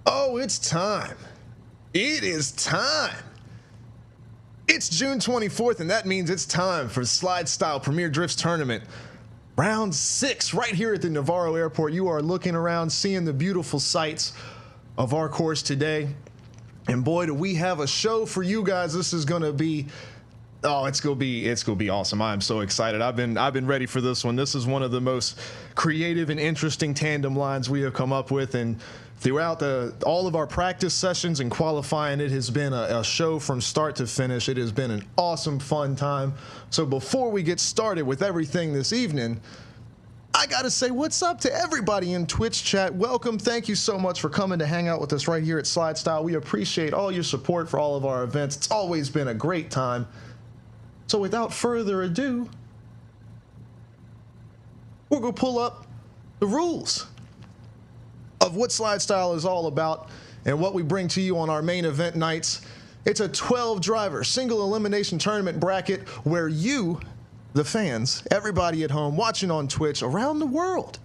Oh, it's time. It is time. It's June 24th, and that means it's time for the SLIDESTYLE Premier Drifts Tournament. Round 6 right here at the Navaro Airport. You are looking around, seeing the beautiful sights of our course today. And boy, do we have a show for you guys. This is going to be, oh, it's going to be awesome. I'm so excited. I've been ready for this one. This is one of the most creative and interesting tandem lines we have come up with, and throughout all of our practice sessions and qualifying, it has been a show from start to finish. It has been an awesome, fun time. So before we get started with everything this evening, I gotta say what's up to everybody in Twitch chat. Welcome. Thank you so much for coming to hang out with us right here at SLIDESTYLE. We appreciate all your support for all of our events. It's always been a great time. So without further ado, we're gonna pull up the rules of what SLIDESTYLE is all about and what we bring to you on our main event nights. It's a 12-driver single elimination tournament bracket where you, the fans, everybody at home watching on Twitch around the world,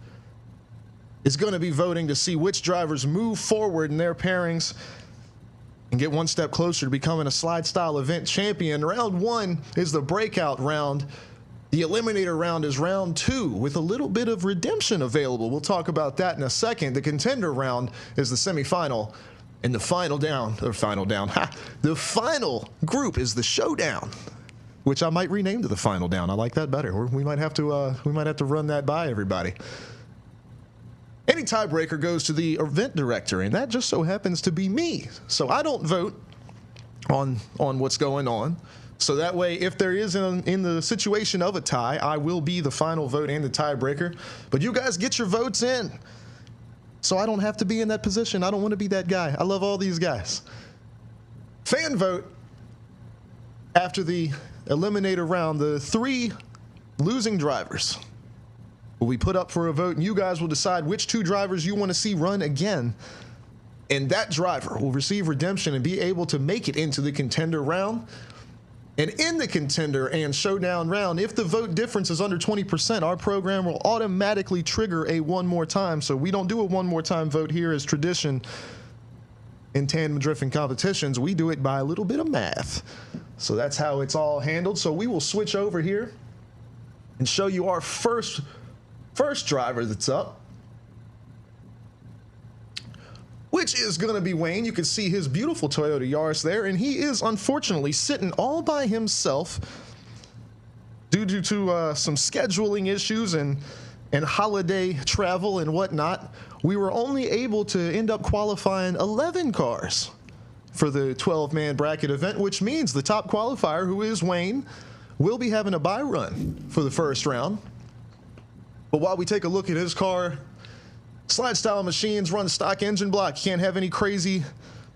is going to be voting to see which drivers move forward in their pairings and get one step closer to becoming a SLIDESTYLE event champion. Round 1 is the breakout round. The eliminator round is round 2 with a little bit of redemption available. We'll talk about that in a second. The contender round is the semifinal, and the final group is the showdown, which I might rename to the final down. I like that better. We might have to run that by everybody. Any tiebreaker goes to the event director, and that just so happens to be me. So I don't vote on what's going on. So that way, if there is in the situation of a tie, I will be the final vote and the tiebreaker. But you guys get your votes in, so I don't have to be in that position. I don't want to be that guy. I love all these guys. Fan vote after the eliminator round. The 3 losing drivers will be put up for a vote, and you guys will decide which 2 drivers you want to see run again. And that driver will receive redemption and be able to make it into the contender round. And in the contender and showdown round, if the vote difference is under 20%, our program will automatically trigger a one more time. So we don't do a one more time vote here as tradition in tandem drifting competitions. We do it by a little bit of math. So that's how it's all handled. So we will switch over here and show you our first driver that's up, which is going to be Wayne. You can see his beautiful Toyota Yaris there, and he is unfortunately sitting all by himself due to some scheduling issues and holiday travel and whatnot. We were only able to end up qualifying 11 cars for the 12-man bracket event, which means the top qualifier, who is Wayne, will be having a bye run for the first round. But while we take a look at his car, SLIDESTYLE machines run stock engine block. You can't have any crazy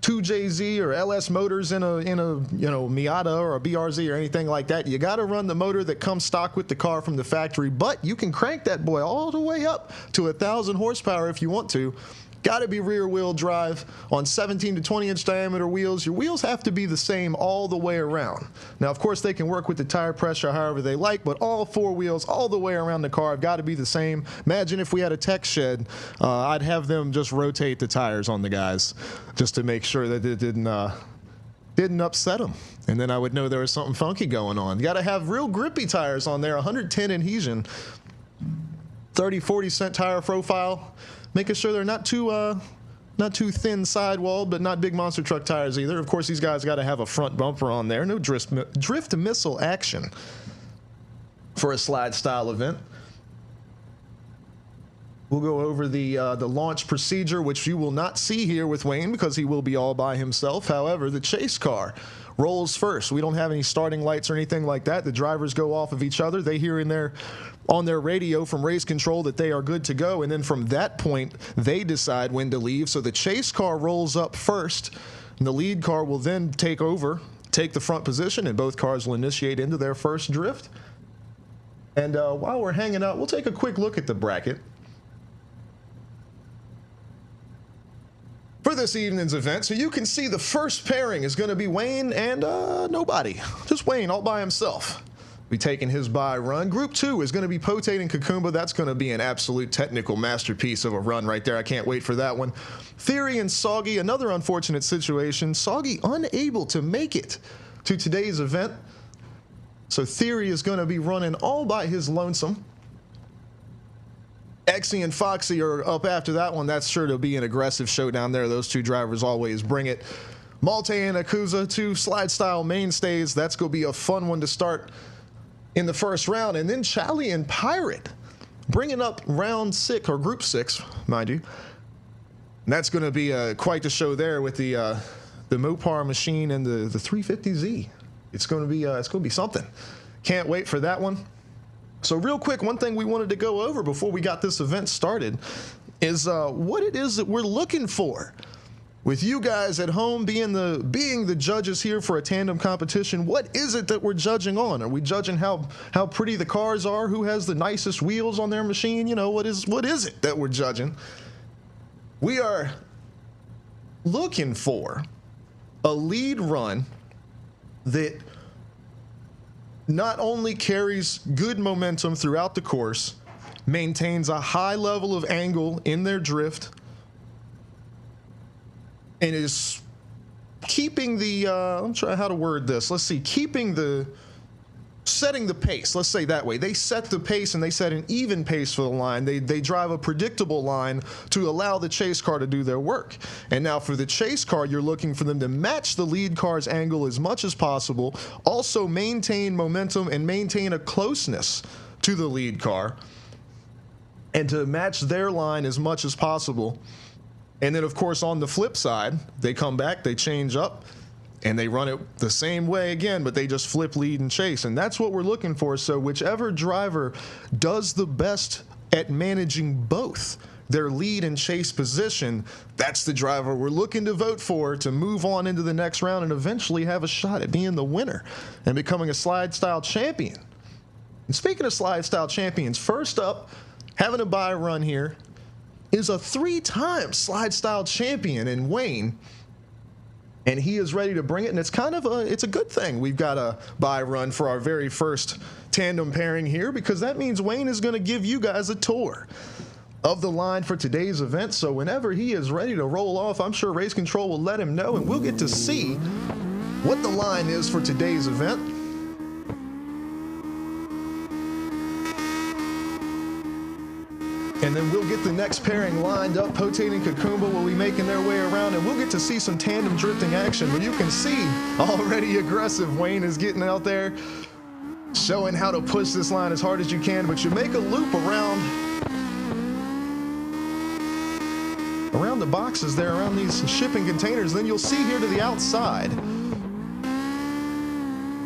2JZ or LS motors in a Miata or a BRZ or anything like that. You got to run the motor that comes stock with the car from the factory, but you can crank that boy all the way up to 1,000 horsepower if you want to. Got to be rear wheel drive on 17 to 20 inch diameter wheels. Your wheels have to be the same all the way around. Now, of course, they can work with the tire pressure however they like, but all 4 wheels all the way around the car have got to be the same. Imagine if we had a tech shed, I'd have them just rotate the tires on the guys just to make sure that it didn't upset them. And then I would know there was something funky going on. You got to have real grippy tires on there, 110 adhesion, 30-40 cent tire profile, making sure they're not too thin sidewall, but not big monster truck tires either. Of course, these guys got to have a front bumper on there. No drift missile action for a SLIDESTYLE event. We'll go over the launch procedure, which you will not see here with Wayne because he will be all by himself. However, the chase car rolls first. We don't have any starting lights or anything like that. The drivers go off of each other. They hear on their radio from race control that they are good to go, and then from that point they decide when to leave. So the chase car rolls up first, and the lead car will then take the front position, and both cars will initiate into their first drift. And while we're hanging out, we'll take a quick look at the bracket for this evening's event. So you can see the first pairing is going to be Wayne and nobody, just Wayne all by himself. be taking his bye run. Group 2 is going to be Potate and Kukumba. That's going to be an absolute technical masterpiece of a run right there. I can't wait for that one. Theory and Soggy, another unfortunate situation. Soggy unable to make it to today's event. So Theory is going to be running all by his lonesome. Exy and Foxy are up after that one. That's sure to be an aggressive showdown there. Those two drivers always bring it. Malte and Akuza, two slide style mainstays. That's going to be a fun one to start in the first round. And then Charlie and Pirate bringing up round 6, or group 6, mind you. And that's going to be quite the show there with the Mopar machine and the 350Z. It's going to be something. Can't wait for that one. So real quick, one thing we wanted to go over before we got this event started is what it is that we're looking for. With you guys at home being the judges here for a tandem competition, what is it that we're judging on? Are we judging how pretty the cars are? Who has the nicest wheels on their machine? You know, what is it that we're judging? We are looking for a lead run that not only carries good momentum throughout the course, maintains a high level of angle in their drift, and is keeping the, I'm trying how to word this. Let's see, setting the pace. Let's say that way. They set the pace and they set an even pace for the line. They drive a predictable line to allow the chase car to do their work. And now for the chase car, you're looking for them to match the lead car's angle as much as possible, also maintain momentum and maintain a closeness to the lead car, and to match their line as much as possible. And then, of course, on the flip side, they come back, they change up, and they run it the same way again, but they just flip lead and chase. And that's what we're looking for. So whichever driver does the best at managing both their lead and chase position, that's the driver we're looking to vote for to move on into the next round and eventually have a shot at being the winner and becoming a slide style champion. And speaking of slide style champions, first up, having a bye run here, is a 3-time slide style champion in Wayne. And he is ready to bring it, and it's kind of it's a good thing we've got a bye run for our very first tandem pairing here, because that means Wayne is going to give you guys a tour of the line for today's event. So whenever he is ready to roll off, I'm sure Race Control will let him know, and we'll get to see what the line is for today's event. And then we'll get the next pairing lined up. Potate and Kukumba will be making their way around, and we'll get to see some tandem drifting action. But you can see already aggressive Wayne is getting out there, showing how to push this line as hard as you can. But you make a loop around the boxes there, around these shipping containers. Then you'll see here to the outside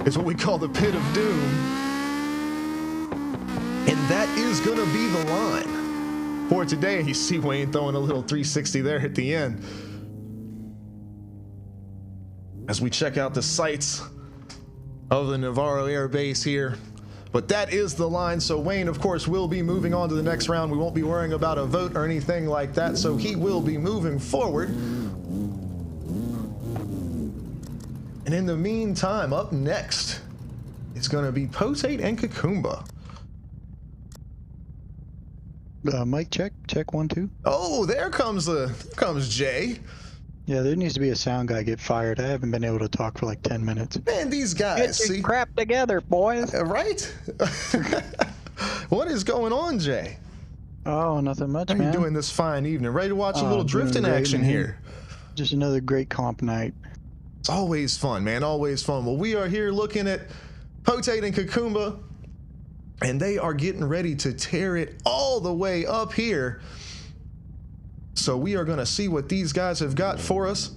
is what we call the pit of doom. And that is going to be the line for today. You see Wayne throwing a little 360 there at the end. As we check out the sights of the Navaro Air Base here. But that is the line. So Wayne, of course, will be moving on to the next round. We won't be worrying about a vote or anything like that. So he will be moving forward. And in the meantime, up next, it's going to be Potate and Kukumba. Mic check 1 2. Oh, there comes Jay. Yeah, there needs to be a sound guy get fired. I haven't been able to talk for like 10 minutes. Man, these guys, Get your crap together, boys. Right? What is going on, Jay? Oh, nothing much, How man. you doing this fine evening? Ready to watch a little drifting action here? Just another great comp night. It's always fun, man. Always fun. Well, we are here looking at Potate and Kukumba, and they are getting ready to tear it all the way up here. So we are going to see what these guys have got for us.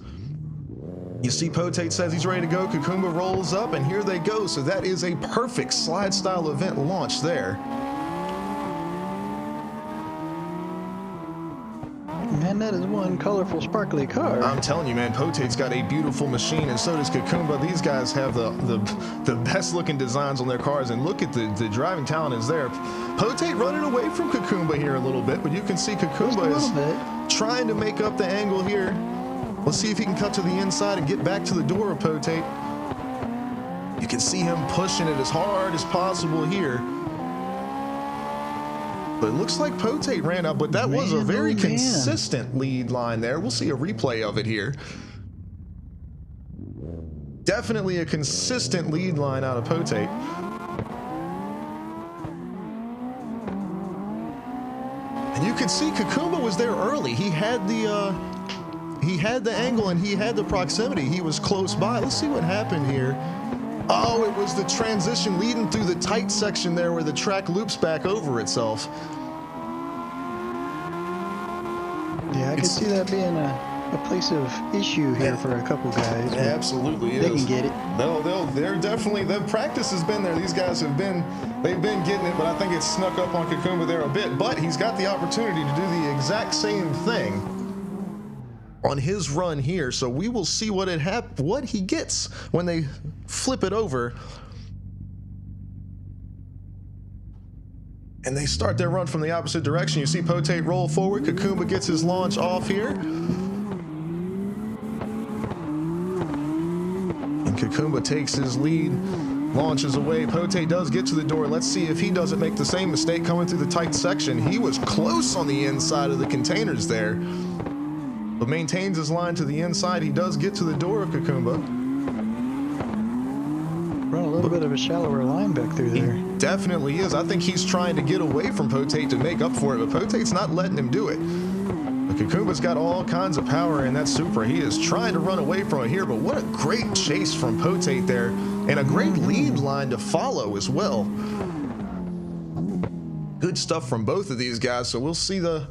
You see Potate says he's ready to go. Kukumba rolls up, and here they go. So that is a perfect slide style event launch there. Man, that is one colorful, sparkly car. I'm telling you, man, Potate's got a beautiful machine, and so does Kukumba. These guys have the best looking designs on their cars, and look at the driving talent is there. Potate running away from Kukumba here a little bit, but you can see Kukumba is trying to make up the angle here. Let's see if he can cut to the inside and get back to the door of Potate. You can see him pushing it as hard as possible here. But it looks like Potate ran out, but that was a very consistent lead line there. We'll see a replay of it here. Definitely a consistent lead line out of Potate. And you can see Kakumba was there early. He had the angle and he had the proximity. He was close by. Let's see what happened here. Oh, it was the transition leading through the tight section there where the track loops back over itself. Yeah, I can see that being a place of issue here for a couple guys. Absolutely They is. can get it. They're definitely, the practice has been there. These guys they've been getting it, but I think it's snuck up on Kakumba there a bit. But he's got the opportunity to do the exact same thing on his run here, so we will see what he gets when they flip it over and they start their run from the opposite direction. You see Potate roll forward. Kakumba gets his launch off here, and Kakumba takes his lead, launches away. Potate does get to the door. Let's see if he doesn't make the same mistake coming through the tight section. He was close on the inside of the containers there, but maintains his line to the inside. He does get to the door of Kakumba. Run a little bit of a shallower line back through there. He definitely is. I think he's trying to get away from Potate to make up for it, but Potate's not letting him do it. But Kakumba's got all kinds of power in that Supra. He is trying to run away from it here, but what a great chase from Potate there, and a great lead line to follow as well. Good stuff from both of these guys, so we'll see the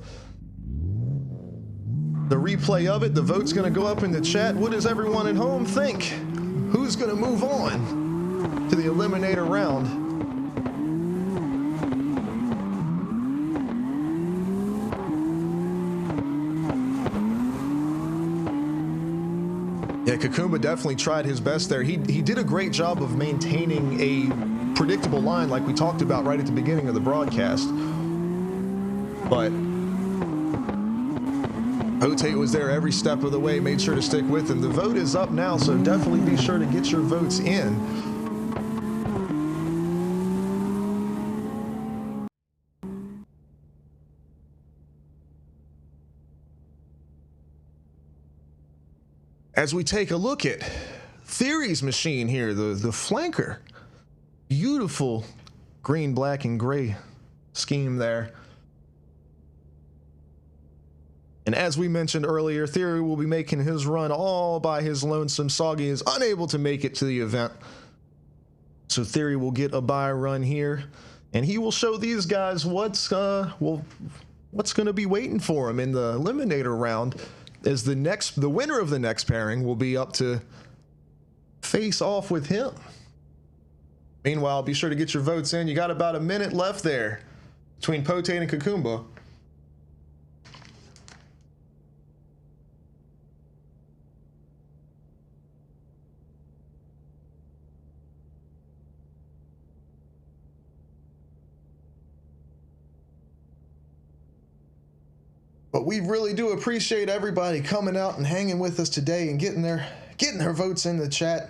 replay of it. The vote's going to go up in the chat. What does everyone at home think? Who's going to move on to the eliminator round? Yeah, Kakumba definitely tried his best there. He did a great job of maintaining a predictable line like we talked about right at the beginning of the broadcast. But Potate was there every step of the way, made sure to stick with him. The vote is up now, so definitely be sure to get your votes in. As we take a look at Theory's machine here, the flanker. Beautiful green, black, and gray scheme there. And as we mentioned earlier, Theory will be making his run all by his lonesome. Soggy is unable to make it to the event, so Theory will get a bye run here, and he will show these guys what's going to be waiting for him in the eliminator round, as the winner of the next pairing will be up to face off with him. Meanwhile, be sure to get your votes in. You got about a minute left there between Potate and Kakumba. But we really do appreciate everybody coming out and hanging with us today and getting their votes in the chat.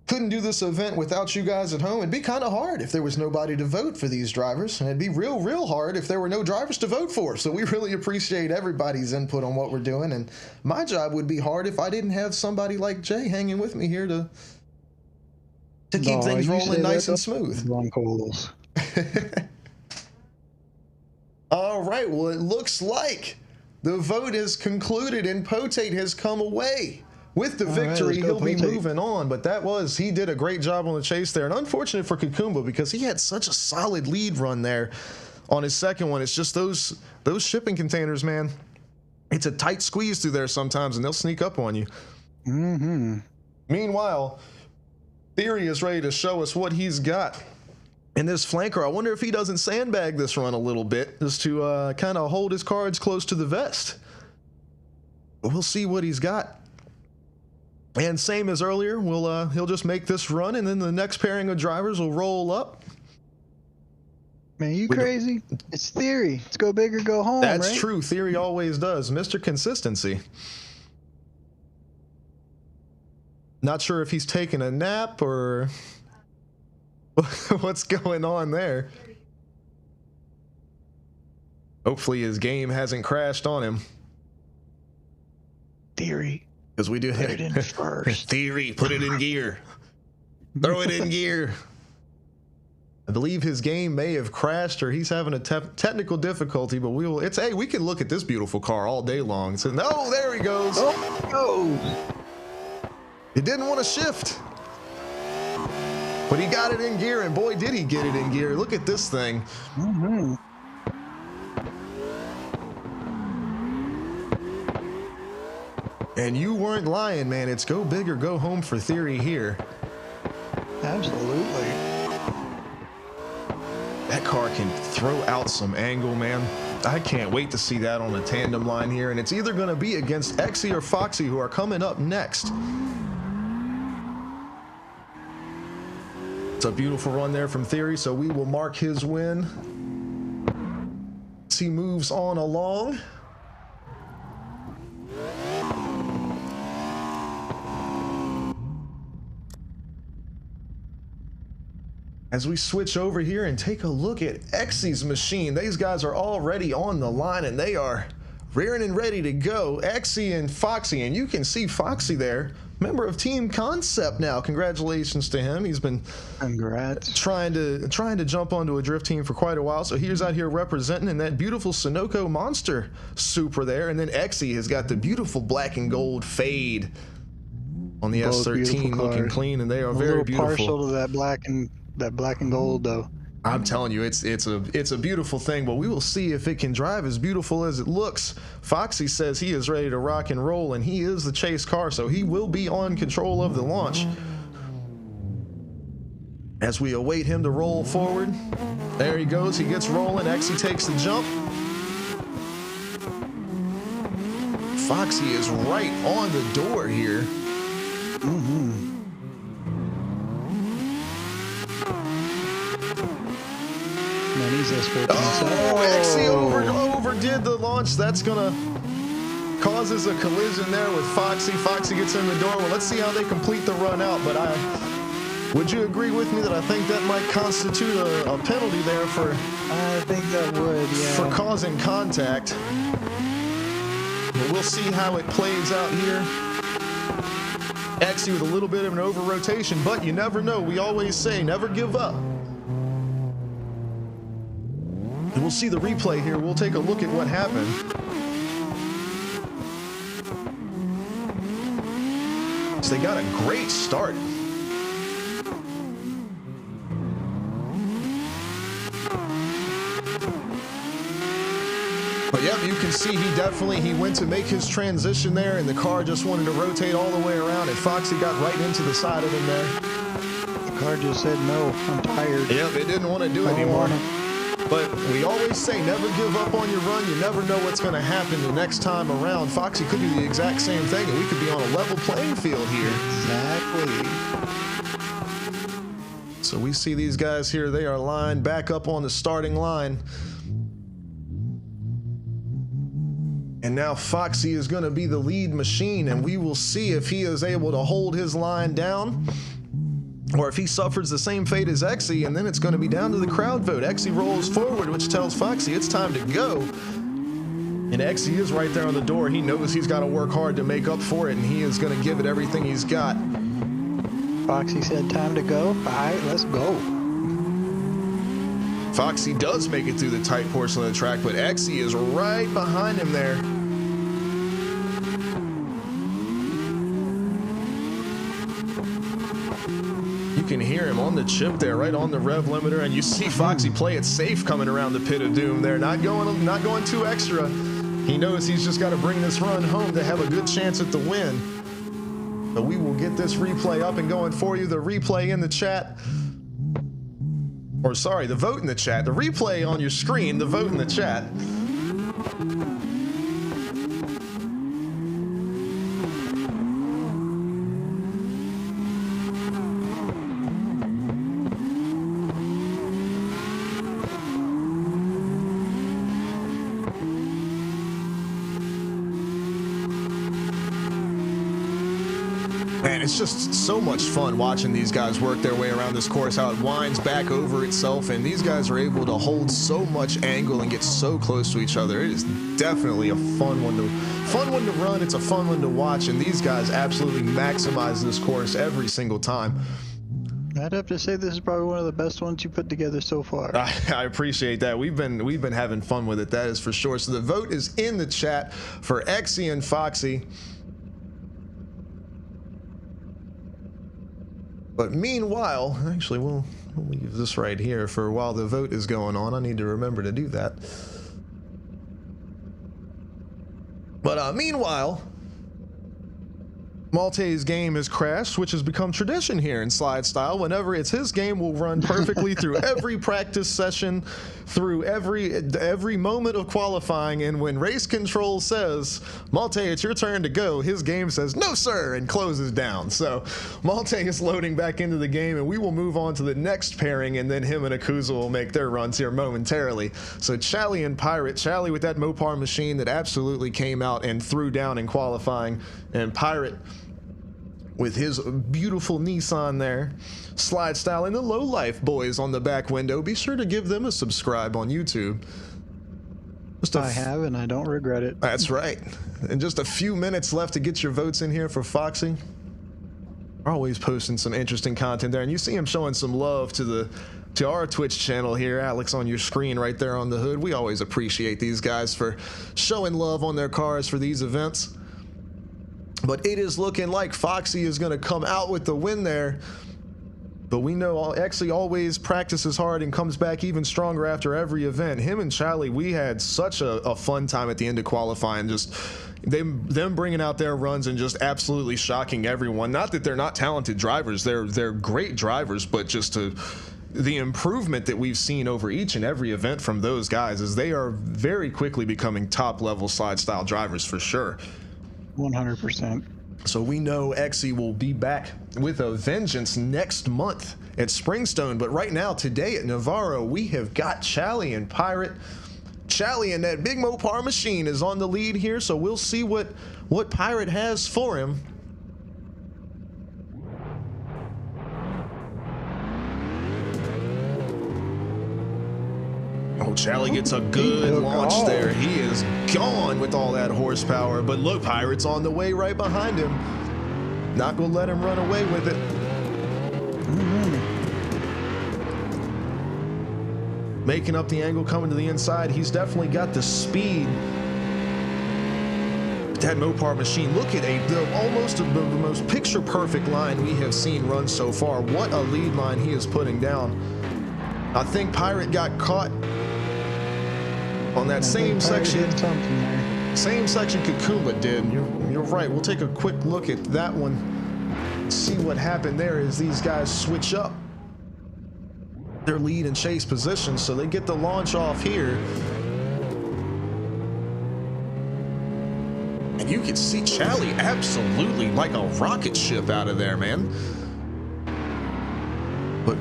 Couldn't do this event without you guys at home. It'd be kind of hard if there was nobody to vote for these drivers, and it'd be real hard if there were no drivers to vote for. So we really appreciate everybody's input on what we're doing, and my job would be hard if I didn't have somebody like Jay hanging with me here to keep things rolling nice and smooth. Wrong calls. All right, well, it looks like the vote is concluded and Potate has come away with the victory. He'll be moving on, but he did a great job on the chase there. And unfortunate for Kakumba because he had such a solid lead run there on his second one. It's just those shipping containers, man. It's a tight squeeze through there sometimes, and they'll sneak up on you. Mm-hmm. Meanwhile, Theory is ready to show us what he's got in this flanker. I wonder if he doesn't sandbag this run a little bit just to kind of hold his cards close to the vest. But we'll see what he's got. And same as earlier, he'll just make this run, and then the next pairing of drivers will roll up. Man, you crazy? It's Theory. Let's go big or go home, That's right? true. Theory always does. Mr. Consistency. Not sure if he's taking a nap or what's going on there. Hopefully his game hasn't crashed on him. Theory. Because we do Put it in first. Theory, put it in gear. Throw it in gear. I believe his game may have crashed or he's having a technical difficulty, but we will. Hey, we can look at this beautiful car all day long. So, no, there he goes. Oh. It didn't want to shift. But he got it in gear, and boy, did he get it in gear. Look at this thing. Mm-hmm. And you weren't lying, man. It's go big or go home for Theory here. Absolutely. That car can throw out some angle, man. I can't wait to see that on a tandem line here. And it's either going to be against Exy or Foxy, who are coming up next. It's a beautiful run there from Theory, so we will mark his win as he moves on along. As we switch over here and take a look at Exy's machine, these guys are already on the line and they are rearing and ready to go. Exy and Foxy, and you can see Foxy there, member of Team Concept now. Congratulations to him. He's been trying to jump onto a drift team for quite a while. So he's out here representing in that beautiful Sunoco Monster Supra there. And then Exy has got the beautiful black and gold fade on the S13, looking clean, and they are very beautiful. Partial to that black and gold though. I'm telling you, it's a beautiful thing, but we will see if it can drive as beautiful as it looks. Foxy says he is ready to rock and roll, and he is the chase car, so he will be on control of the launch. As we await him to roll forward, there he goes, he gets rolling, Exy takes the jump. Foxy is right on the door here. Mm-hmm. Exy overdid the launch. That's gonna causes a collision there with Foxy. Foxy gets in the door. Well, let's see how they complete the run out. But would you agree with me that I think that might constitute a penalty there for? I think that would, yeah. For causing contact. But we'll see how it plays out here. Exy with a little bit of an over rotation, but you never know. We always say never give up. And we'll see the replay here. We'll take a look at what happened. So they got a great start. But yep, you can see he went to make his transition there, and the car just wanted to rotate all the way around, and Foxy got right into the side of him there. The car just said, no, I'm tired. Yep, it didn't want to do it anymore. But we always say never give up on your run. You never know what's going to happen the next time around. Foxy could do the exact same thing, and we could be on a level playing field here. Exactly. So we see these guys here. They are lined back up on the starting line. And now Foxy is going to be the lead machine, and we will see if he is able to hold his line down, or if he suffers the same fate as Exy, and then it's going to be down to the crowd vote. Exy rolls forward, which tells Foxy it's time to go. And Exy is right there on the door. He knows he's got to work hard to make up for it, and he is going to give it everything he's got. Foxy said time to go. All right, let's go. Foxy does make it through the tight portion of the track, but Exy is right behind him there. You can hear him on the chip there, right on the rev limiter, and you see Foxy play it safe coming around the pit of doom there, not going too extra. He knows he's just got to bring this run home to have a good chance at the win. But we will get this replay up and going for you. The replay in the chat, or sorry, the vote in the chat. The replay on your screen, the vote in the chat. Man, it's just so much fun watching these guys work their way around this course, how it winds back over itself, and these guys are able to hold so much angle and get so close to each other. It is definitely a fun one to run. It's a fun one to watch, and these guys absolutely maximize this course every single time. I'd have to say this is probably one of the best ones you put together so far. I appreciate that. We've been having fun with it, that is for sure. So the vote is in the chat for Exy and Foxy. But meanwhile, actually, we'll leave this right here for while the vote is going on. I need to remember to do that. But meanwhile, Malte's game has crashed, which has become tradition here in Slide Style. Whenever it's his game, we'll run perfectly through every practice session, through every moment of qualifying, and when race control says, Malte, it's your turn to go, his game says, no sir, and closes down. So Malte is loading back into the game, and we will move on to the next pairing, and then him and Akuza will make their runs here momentarily. So Chally and Pirate, Chally with that Mopar machine that absolutely came out and threw down in qualifying, and Pirate with his beautiful Nissan there. Slide Style and the Low Life boys on the back window. Be sure to give them a subscribe on YouTube. I have, and I don't regret it. That's right. And just a few minutes left to get your votes in here for Foxy. We're always posting some interesting content there, and you see him showing some love to our Twitch channel here, Alex, on your screen right there on the hood. We always appreciate these guys for showing love on their cars for these events. But it is looking like Foxy is going to come out with the win there. But we know Exy always practices hard and comes back even stronger after every event. Him and Chally, we had such a fun time at the end of qualifying. Just them bringing out their runs and just absolutely shocking everyone. Not that they're not talented drivers. They're great drivers, but just the improvement that we've seen over each and every event from those guys is they are very quickly becoming top-level Slide Style drivers for sure. 100%. So we know Exy will be back with a vengeance next month at Springstone. But right now, today at Navaro, we have got Chally and Pirate. Chally and that big Mopar machine is on the lead here, so we'll see what Pirate has for him. Oh, Chally gets a good launch there. He is gone with all that horsepower. But look, Pirate's on the way right behind him. Not gonna let him run away with it. Making up the angle, coming to the inside. He's definitely got the speed. That Mopar machine, look at almost the most picture-perfect line we have seen run so far. What a lead line he is putting down. I think Pirate got caught on that same section. Same section Kakuma did. You're right. We'll take a quick look at that one. See what happened there as these guys switch up their lead and chase positions, so they get the launch off here. And you can see Chally absolutely like a rocket ship out of there, man. But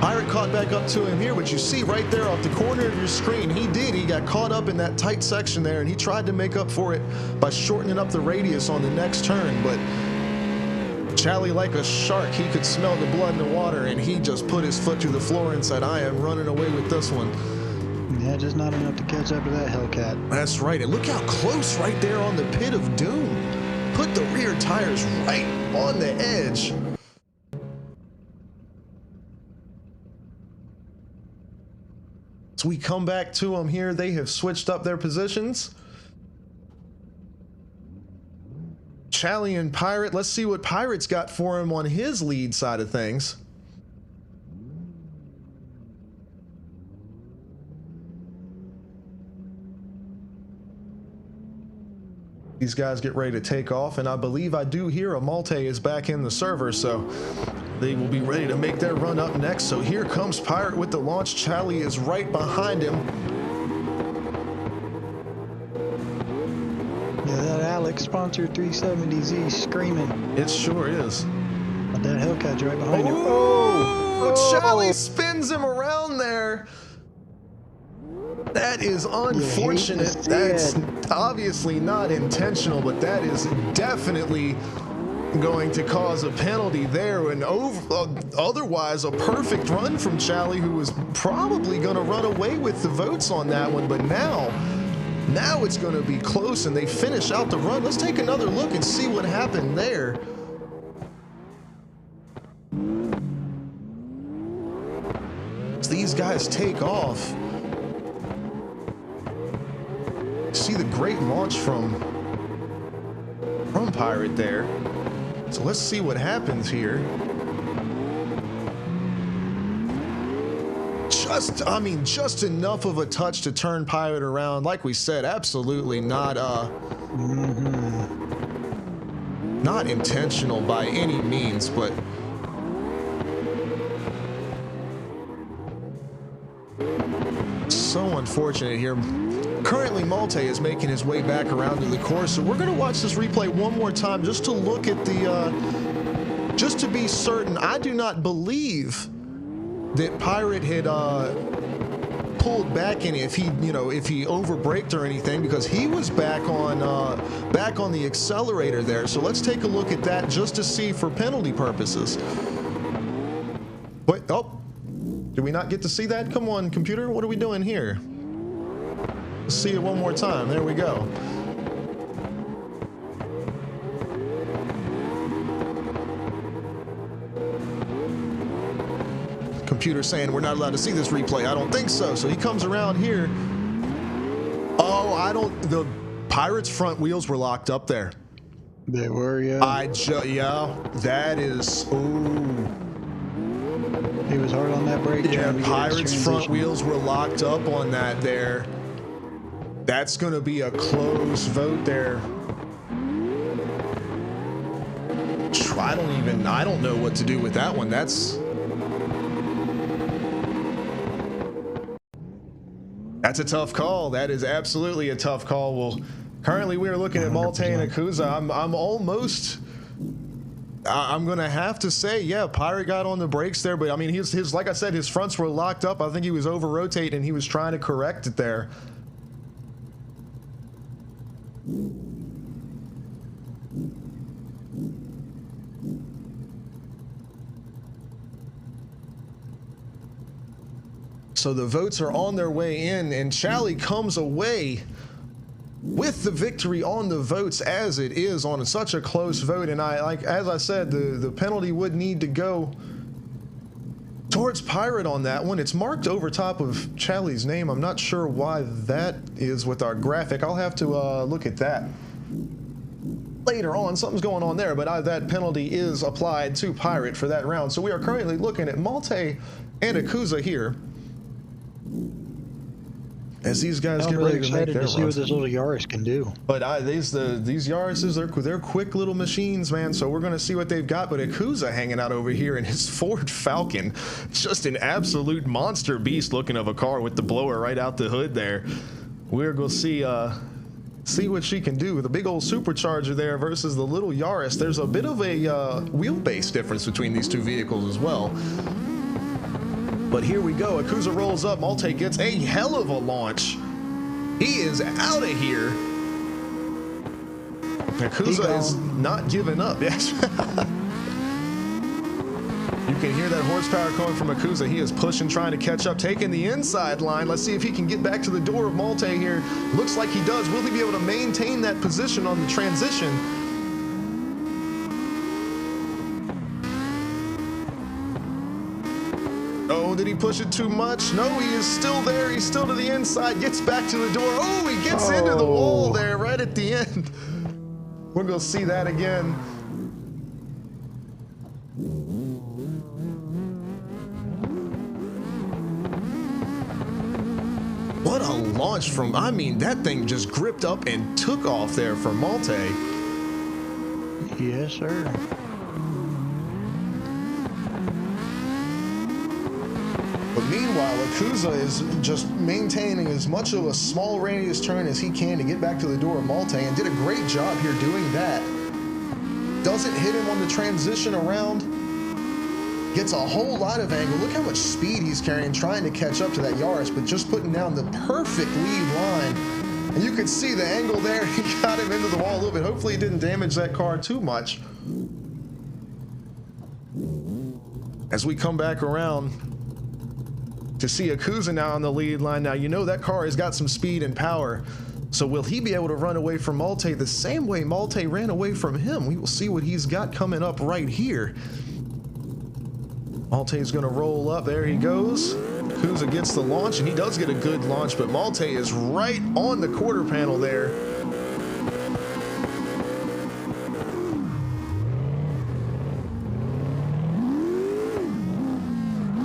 Pirate caught back up to him here, but you see right there off the corner of your screen, he got caught up in that tight section there, and he tried to make up for it by shortening up the radius on the next turn, but Chally, like a shark, he could smell the blood in the water, and he just put his foot through the floor and said, I am running away with this one. Yeah, just not enough to catch up to that Hellcat. That's right, and look how close right there on the pit of doom. Put the rear tires right on the edge. So we come back to them here. They have switched up their positions. Chally and Pirate. Let's see what Pirate's got for him on his lead side of things. These guys get ready to take off, and I believe I do hear a Malte is back in the server, so they will be ready to make their run up next. So here comes Pirate with the launch. Chally is right behind him. Yeah, that Alex sponsored 370Z screaming. It sure is. But that Hellcat's right behind him. Oh, Chally spins him around there. That is unfortunate. That's obviously not intentional, but that is definitely going to cause a penalty there, and otherwise a perfect run from Chally, who was probably going to run away with the votes on that one. But now it's going to be close, and they finish out the run. Let's take another look and see what happened there. As these guys take off, see the great launch from Pirate there. So let's see what happens here. Just enough of a touch to turn Pirate around. Like we said, absolutely not not intentional by any means, but so unfortunate here. Currently, Malte is making his way back around to the course, so we're going to watch this replay one more time just to look at the, just to be certain. I do not believe that Pirate had pulled back in if he overbraked or anything, because he was back on the accelerator there. So let's take a look at that just to see for penalty purposes. Wait, oh, did we not get to see that? Come on, computer, what are we doing here? Let's see it one more time. There we go. Computer saying we're not allowed to see this replay. I don't think so. So he comes around here. Oh, the Pirate's front wheels were locked up there. They were, yeah. Yeah, that is, ooh. He was hard on that brake. Yeah, Pirate's front wheels were locked up on that there. That's going to be a close vote there. I don't know what to do with that one. That's a tough call. That is absolutely a tough call. Well, currently we are looking at Malte and Ebisu. I'm going to have to say, yeah, Pirate got on the brakes there, but I mean, his like I said, his fronts were locked up. I think he was over-rotating and he was trying to correct it there. So the votes are on their way in, and Chally comes away with the victory on the votes as it is on such a close vote. And as I said, the penalty would need to go towards Pirate on that one. It's marked over top of Chally's name. I'm not sure why that is with our graphic. I'll have to look at that later on. Something's going on there, but that penalty is applied to Pirate for that round. So we are currently looking at Malte and Ebisu here, as these guys get ready to make their runs. I'm really excited to see what this little Yaris can do. But these Yarises, they're quick little machines, man. So we're going to see what they've got. But Ebisu hanging out over here in his Ford Falcon, just an absolute monster beast looking of a car with the blower right out the hood there. We're going to see what she can do with a big old supercharger there versus the little Yaris. There's a bit of a wheelbase difference between these two vehicles as well. But here we go. Ebisu rolls up. Malte gets a hell of a launch. He is out of here. Ebisu is not giving up. Yes. You can hear that horsepower coming from Ebisu. He is pushing, trying to catch up, taking the inside line. Let's see if he can get back to the door of Malte here. Looks like he does. Will he be able to maintain that position on the transition? Oh, did he push it too much? No, he is still there. He's still to the inside. Gets back to the door. Oh, he gets into the wall there right at the end. We're going to see that again. What a launch from, I mean, that thing just gripped up and took off there for Malte. Yes, sir. But meanwhile, Ebisu is just maintaining as much of a small radius turn as he can to get back to the door of Malte, and did a great job here doing that. Doesn't hit him on the transition around. Gets a whole lot of angle. Look how much speed he's carrying, trying to catch up to that Yaris, but just putting down the perfect lead line. And you can see the angle there. He got him into the wall a little bit. Hopefully he didn't damage that car too much. as we come back around to see Ebisu now on the lead line. Now, you know that car has got some speed and power. So will he be able to run away from Malte the same way Malte ran away from him? We will see what he's got coming up right here. Malte's going to roll up. There he goes. Ebisu gets the launch, and he does get a good launch, but Malte is right on the quarter panel there.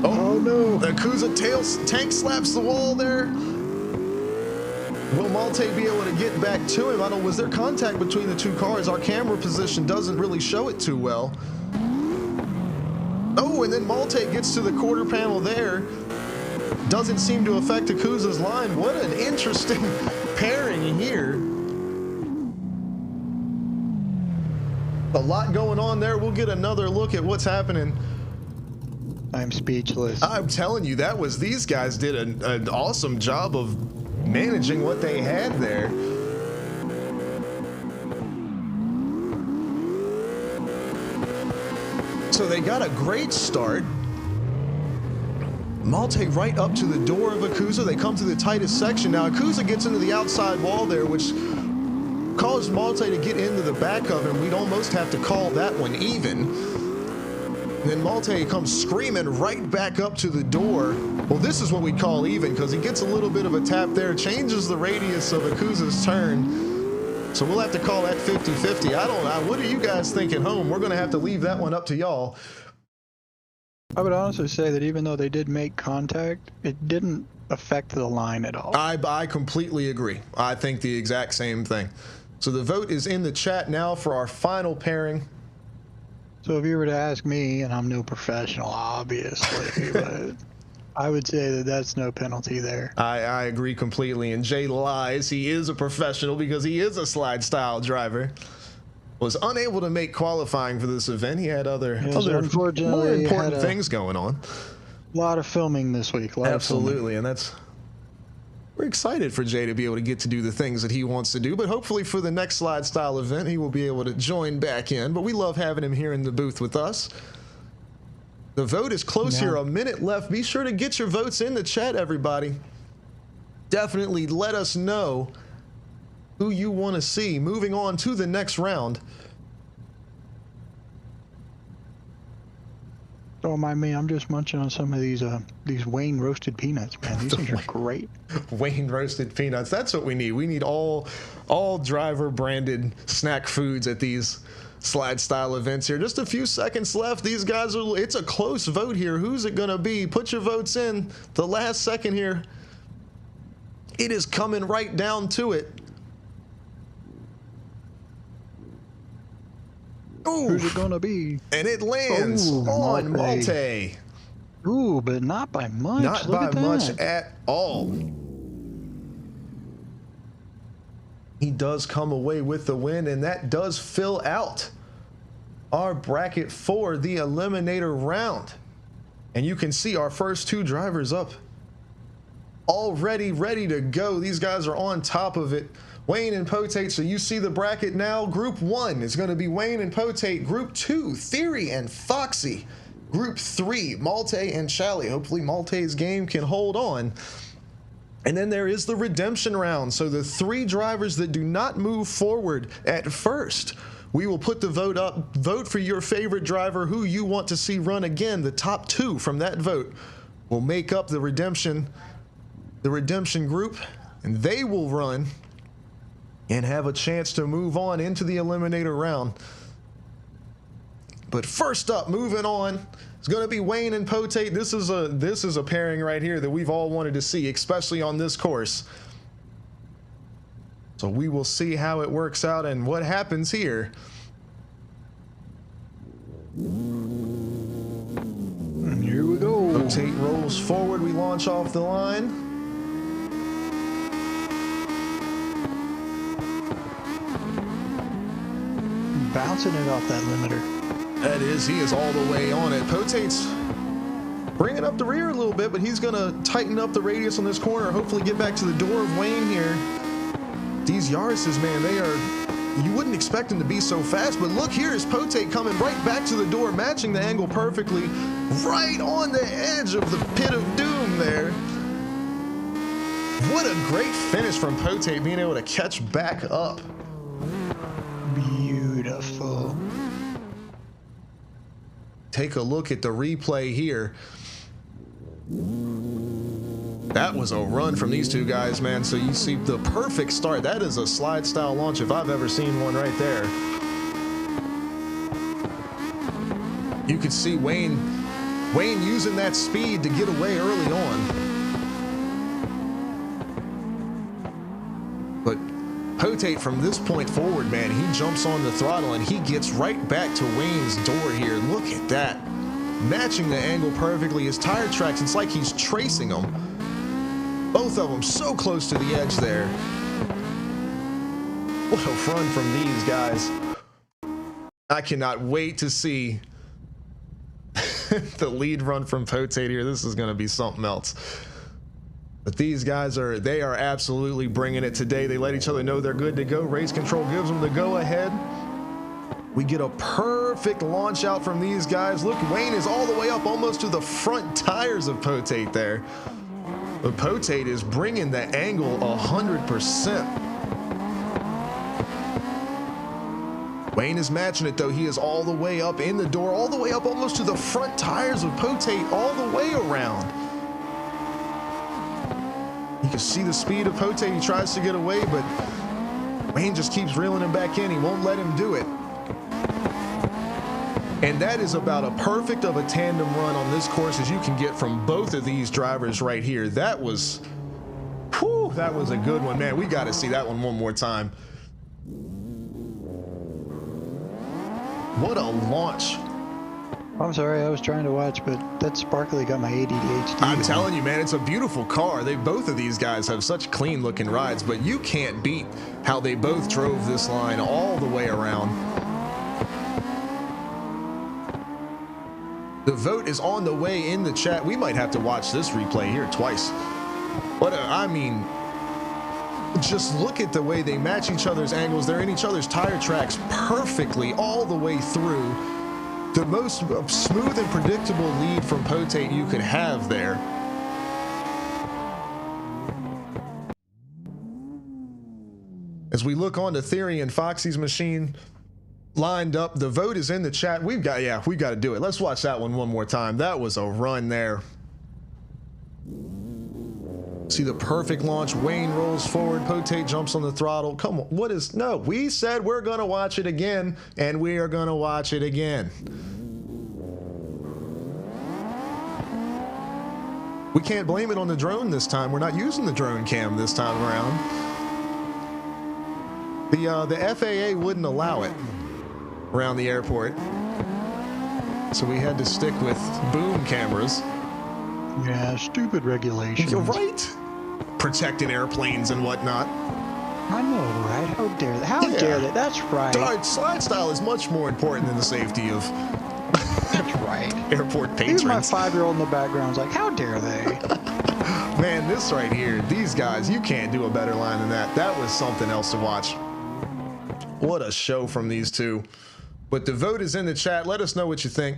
Oh no! Ebisu tank slaps the wall there. Will Malte be able to get back to him? I don't know. Was there contact between the two cars? Our camera position doesn't really show it too well. Oh, and then Malte gets to the quarter panel there. Doesn't seem to affect Ebisu's line. What an interesting pairing here. A lot going on there. We'll get another look at what's happening. I'm speechless. I'm telling you, these guys did an awesome job of managing what they had there. So they got a great start. Malte right up to the door of Ebisu. They come to the tightest section. Now Ebisu gets into the outside wall there, which caused Malte to get into the back of him. We'd almost have to call that one even. Then Malte comes screaming right back up to the door. Well, this is what we call even, because he gets a little bit of a tap there, changes the radius of Ebisu's turn. So we'll have to call that 50-50. I don't know. What do you guys think at home? We're going to have to leave that one up to y'all. I would honestly say that even though they did make contact, it didn't affect the line at all. I completely agree. I think the exact same thing. So the vote is in the chat now for our final pairing. So if you were to ask me, and I'm no professional, obviously, but I would say that that's no penalty there. I agree completely. And Jay lies. He is a professional because he is a slide style driver. Was unable to make qualifying for this event. He had other more important things going on. A lot of filming this week. Absolutely, and we're excited for Jay to be able to get to do the things that he wants to do, but hopefully for the next slide style event, he will be able to join back in. But we love having him here in the booth with us. The vote is close here, a minute left. Be sure to get your votes in the chat, everybody. Definitely let us know who you want to see moving on to the next round. Don't mind me, I'm just munching on some of these Wayne roasted peanuts, man. These things are great. Wayne roasted peanuts. That's what we need. We need all driver branded snack foods at these slide style events here. Just a few seconds left. These guys it's a close vote here. Who's it gonna be? Put your votes in the last second here. It is coming right down to it. Ooh, who's it gonna be? And it lands on Malte. Ooh, but not by much. Not by much at all. He does come away with the win, and that does fill out our bracket for the eliminator round. And you can see our first two drivers up already ready to go. These guys are on top of it. Wayne and Potate, so you see the bracket now. Group 1 is going to be Wayne and Potate. Group 2, Theory and Foxy. Group 3, Malte and Chally. Hopefully Malte's game can hold on. And then there is the redemption round. So the 3 drivers that do not move forward at first, we will put the vote up. Vote for your favorite driver who you want to see run again. The top 2 from that vote will make up the redemption group, and they will run and have a chance to move on into the eliminator round. But first up, moving on, it's going to be Wayne and Potate. This is a pairing right here that we've all wanted to see, especially on this course. So we will see how it works out and what happens here. And here we go. Potate rolls forward. We launch off the line. Bouncing it off that limiter. That is, he is all the way on it. Potate's bringing up the rear a little bit, but he's going to tighten up the radius on this corner, hopefully get back to the door of Wayne here. These Yaris's, man, You wouldn't expect him to be so fast, but look, here is Potate coming right back to the door, matching the angle perfectly, right on the edge of the pit of doom there. What a great finish from Potate, being able to catch back up. Beautiful. Take a look at the replay here. That was a run from these two guys, man. So you see the perfect start. That is a slide style launch if I've ever seen one right there. You could see Wayne using that speed to get away early on. But Potate from this point forward, man, he jumps on the throttle and he gets right back to Wayne's door here. Look at that. Matching the angle perfectly. His tire tracks, it's like he's tracing them. Both of them so close to the edge there. What a run from these guys. I cannot wait to see the lead run from Potate here. This is going to be something else. But these guys they are absolutely bringing it today. They let each other know they're good to go. Race control gives them the go ahead. We get a perfect launch out from these guys. Look, Wayne is all the way up almost to the front tires of Potate there. But Potate is bringing the angle 100%. Wayne is matching it though. He is all the way up in the door, all the way up almost to the front tires of Potate, all the way around. You can see the speed of Potate. He tries to get away, but Wayne just keeps reeling him back in. He won't let him do it. And that is about a perfect of a tandem run on this course as you can get from both of these drivers right here. That was, whew, that was a good one, man. We got to see that one more time. What a launch. I'm sorry, I was trying to watch, but that sparkly got my ADHD. I'm telling you, man, it's a beautiful car. Both of these guys have such clean looking rides, but you can't beat how they both drove this line all the way around. The vote is on the way in the chat. We might have to watch this replay here twice. I mean, just look at the way they match each other's angles. They're in each other's tire tracks perfectly all the way through. The most smooth and predictable lead from Potate you could have there. As we look on to Theory and Foxy's machine lined up, the vote is in the chat. We've got to do it. Let's watch that one more time. That was a run there. See the perfect launch. Wayne rolls forward. Potate jumps on the throttle. Come on. No, we said we're going to watch it again, and we are going to watch it again. We can't blame it on the drone this time. We're not using the drone cam this time around. The FAA wouldn't allow it around the airport, so we had to stick with boom cameras. Yeah, stupid regulations. You're right. Protecting airplanes and whatnot. I know, right? How dare they? How dare they? That's right. Slide style is much more important than the safety of That's right. airport patrons. Even my 5-year-old in the background's like, how dare they? Man, this right here, these guys, you can't do a better line than that. That was something else to watch. What a show from these two. But the vote is in the chat. Let us know what you think.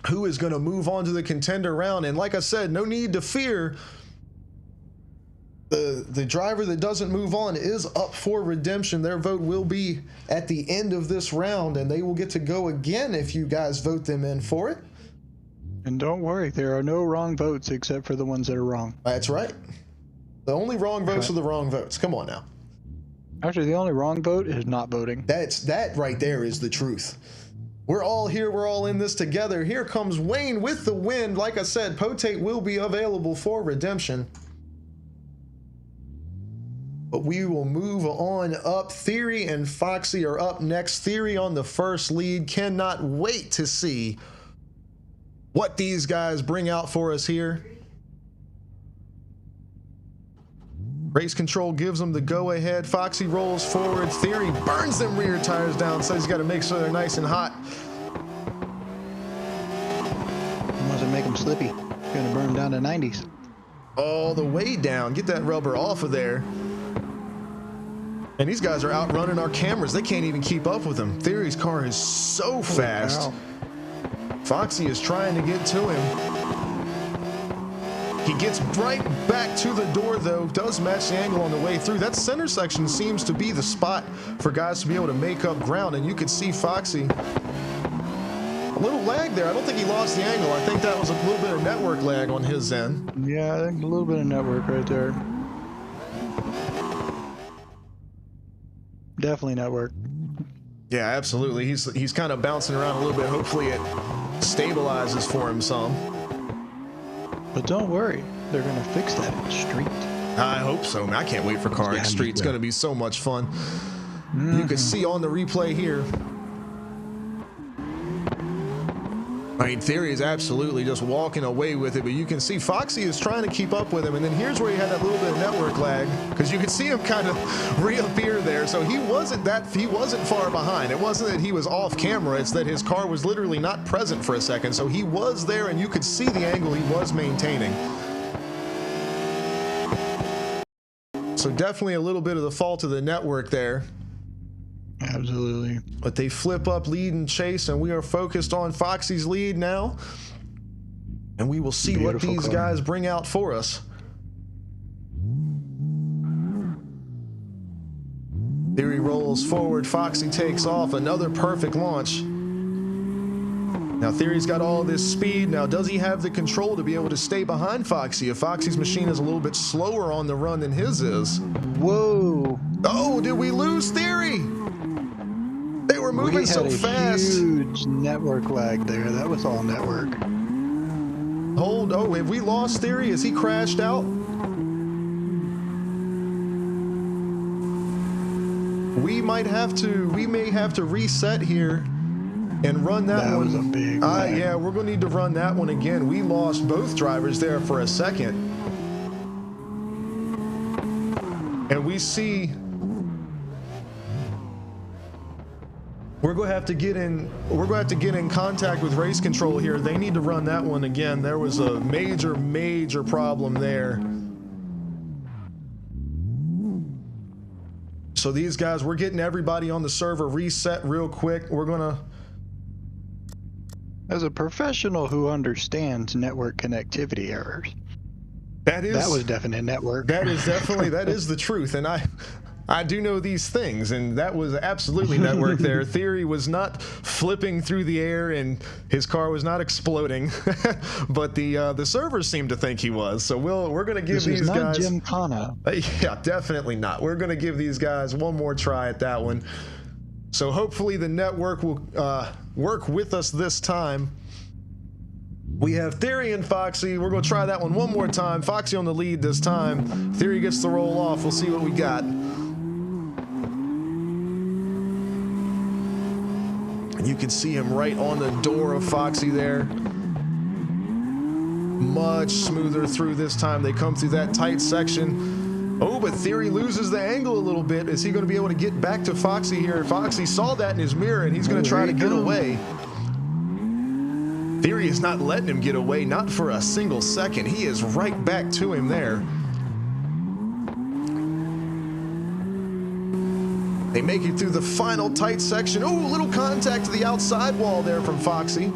Who is going to move on to the contender round? And like I said, no need to fear. The driver that doesn't move on is up for redemption. Their vote will be at the end of this round, and they will get to go again if you guys vote them in for it. And don't worry, there are no wrong votes except for the ones that are wrong. That's right. The only wrong votes are the wrong votes. Come on now. Actually, the only wrong vote is not voting. That right there is the truth. We're all here. We're all in this together. Here comes Wayne with the win. Like I said, Potate will be available for redemption. But we will move on up. Theory and Foxy are up next. Theory on the first lead. Cannot wait to see what these guys bring out for us here. Race control gives them the go-ahead. Foxy rolls forward. Theory burns them rear tires down, so he's got to make sure they're nice and hot. He wants to make them slippy. He's going to burn them down to 90s. all the way down. Get that rubber off of there. And these guys are outrunning our cameras. They can't even keep up with him. Theory's car is so fast. Foxy is trying to get to him. He gets right back to the door, though. Does match the angle on the way through. That center section seems to be the spot for guys to be able to make up ground. And you could see Foxy. A little lag there. I don't think he lost the angle. I think that was a little bit of network lag on his end. Yeah, I think a little bit of network right there. Definitely network. Yeah, absolutely. He's kind of bouncing around a little bit. Hopefully it stabilizes for him some. But don't worry, they're gonna fix that in street. I hope so, man. I can't wait for Car X Street. It's gonna be so much fun. You can see on the replay here. I mean, Theory is absolutely just walking away with it, but you can see Foxy is trying to keep up with him. And then here's where he had that little bit of network lag, because you could see him kind of reappear there. So he wasn't far behind. It wasn't that he was off camera. It's that his car was literally not present for a second. So he was there, and you could see the angle he was maintaining. So definitely a little bit of the fault of the network there. Absolutely. But they flip up lead and chase, and we are focused on Foxy's lead now. And we will see what these guys bring out for us. Theory rolls forward. Foxy takes off. Another perfect launch. Now Theory's got all this speed. Now does he have the control to be able to stay behind Foxy if Foxy's machine is a little bit slower on the run than his is? Whoa. Oh, did we lose Theory? They were moving so fast. Huge network lag there. That was all network. Oh, have we lost Theory? Has he crashed out? We may have to reset here and run that one. That was a big lag. Yeah, we're gonna need to run that one again. We lost both drivers there for a second. And we see we're going to have to get in contact with race control here. They need to run that one again. There was a major problem there. So these guys, we're getting everybody on the server reset real quick. We're going to, as a professional who understands network connectivity errors, that was definite network. That is the truth. And I do know these things, and that was absolutely network there. Theory was not flipping through the air, and his car was not exploding, but the servers seem to think he was. So we're going to give these guys. This is not Gymkhana. Yeah, definitely not. We're going to give these guys one more try at that one. So hopefully the network will work with us this time. We have Theory and Foxy. We're going to try that one more time. Foxy on the lead this time. Theory gets the roll off. We'll see what we got. You can see him right on the door of Foxy there. Much smoother through this time. They come through that tight section. Oh, but Theory loses the angle a little bit. Is he going to be able to get back to Foxy here? Foxy saw that in his mirror, and he's going to try to get away. Theory is not letting him get away, not for a single second. He is right back to him there. They make it through the final tight section. Oh, a little contact to the outside wall there from Foxy.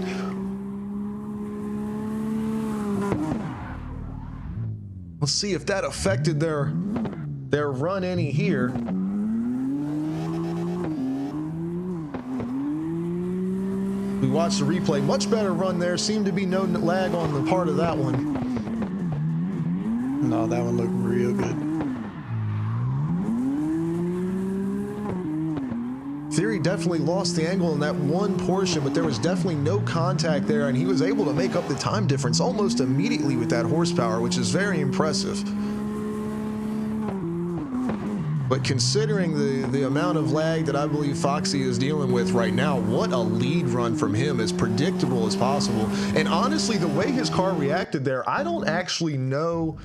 Let's see if that affected their run any here. We watched the replay. Much better run there. Seemed to be no lag on the part of that one. No, that one looked real good. Theory definitely lost the angle in that one portion, but there was definitely no contact there, and he was able to make up the time difference almost immediately with that horsepower, which is very impressive. But considering the amount of lag that I believe Foxy is dealing with right now, what a lead run from him, as predictable as possible. And honestly, the way his car reacted there, I don't actually know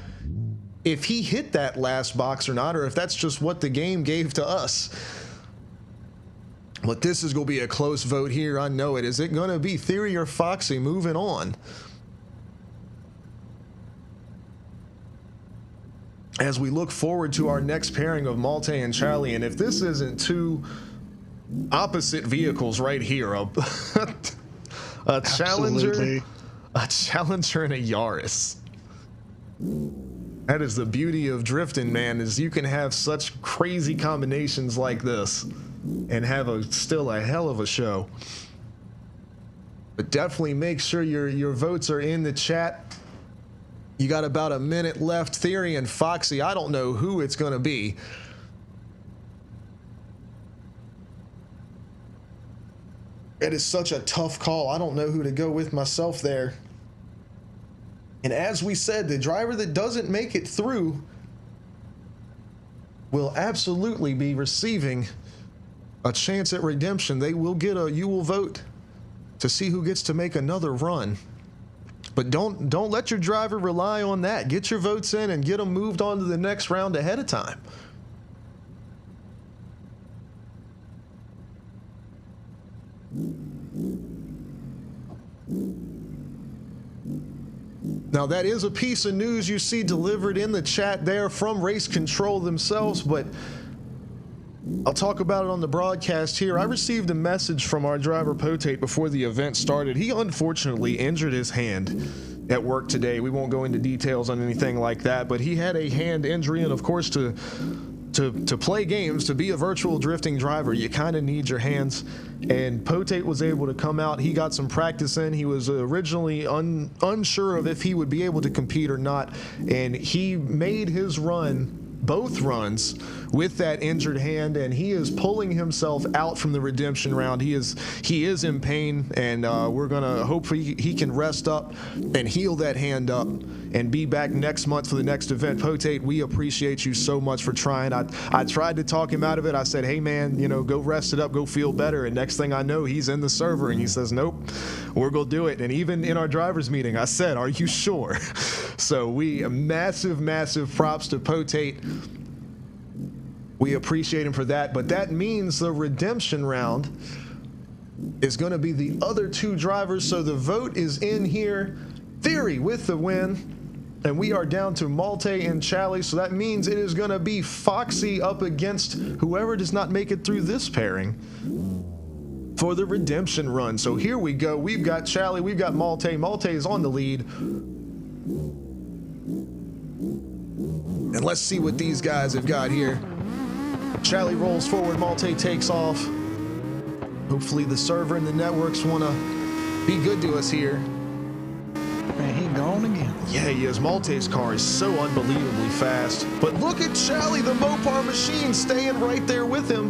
if he hit that last box or not, or if that's just what the game gave to us. But this is going to be a close vote here. I know it. Is it going to be Theory or Foxy moving on? as we look forward to our next pairing of Malte and Charlie. And if this isn't two opposite vehicles right here, a Challenger, Absolutely. a Challenger and a Yaris. That is the beauty of drifting, man, is you can have such crazy combinations like this and have still a hell of a show. But definitely make sure your votes are in the chat. You got about a minute left. Theory and Foxy, I don't know who it's going to be. It is such a tough call. I don't know who to go with myself there. And as we said, the driver that doesn't make it through will absolutely be receiving a chance at redemption. They will get you will vote to see who gets to make another run. But don't let your driver rely on that. Get your votes in and get them moved on to the next round ahead of time. Now that is a piece of news you see delivered in the chat there from Race Control themselves, but I'll talk about it on the broadcast here. I received a message from our driver Potate before the event started. He unfortunately injured his hand at work today. We won't go into details on anything like that, but he had a hand injury, and of course to play games, to be a virtual drifting driver, you kind of need your hands. And Potate was able to come out. He got some practice in. He was originally unsure of if he would be able to compete or not, and he made his run, both runs, with that injured hand, and he is pulling himself out from the redemption round. He is in pain, and we're gonna hopefully he can rest up and heal that hand up and be back next month for the next event. Potate, we appreciate you so much for trying. I tried to talk him out of it. I said, hey man, go rest it up, go feel better. And next thing I know, he's in the server and he says, nope, we're gonna do it. And even in our drivers meeting, I said, are you sure? So massive props to Potate. We appreciate him for that, but that means the redemption round is going to be the other two drivers. So the vote is in here. Theory with the win, and we are down to Malte and Charlie. So that means it is going to be Foxy up against whoever does not make it through this pairing for the redemption run. So here we go. We've got Charlie, we've got Malte. Malte is on the lead. And let's see what these guys have got here. Charlie rolls forward, Malte takes off. Hopefully the server and the networks want to be good to us here. Man, he gone again. Yeah, he is. Malte's car is so unbelievably fast. But look at Charlie, the Mopar machine, staying right there with him.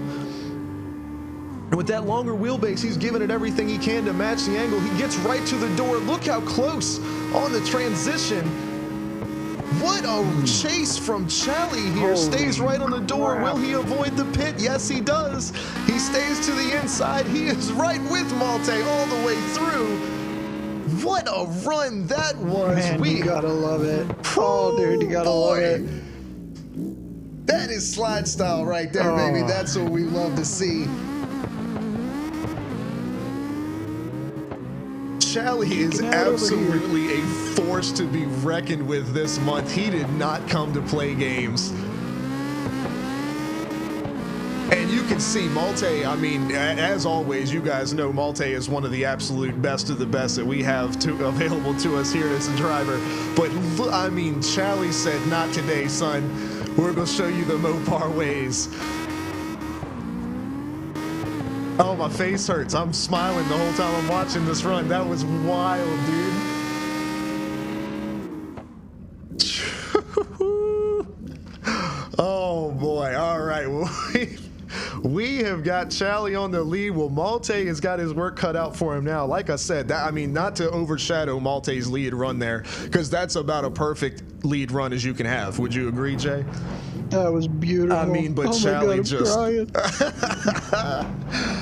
And with that longer wheelbase, he's giving it everything he can to match the angle. He gets right to the door. Look how close on the transition. What a chase from Charlie here. Holy stays right on the door. crap. Will he avoid the pit? Yes, he does. He stays to the inside. He is right with Malte all the way through. What a run that was. Man, you gotta love it. Oh, dude, you gotta love it. That is slide style right there, baby. That's what we love to see. Charlie is absolutely a force to be reckoned with this month. He did not come to play games. And you can see Malte, I mean, as always, you guys know Malte is one of the absolute best of the best that we have available to us here as a driver. But, I mean, Charlie said, not today, son. We're going to show you the Mopar ways. Oh, my face hurts. I'm smiling the whole time I'm watching this run. That was wild, dude. Oh, boy. All right. Well, we have got Charlie on the lead. Well, Malte has got his work cut out for him now. Like I said, I mean, not to overshadow Malte's lead run there, because that's about a perfect lead run as you can have. Would you agree, Jay? That was beautiful. I mean, but oh Charlie just... crying.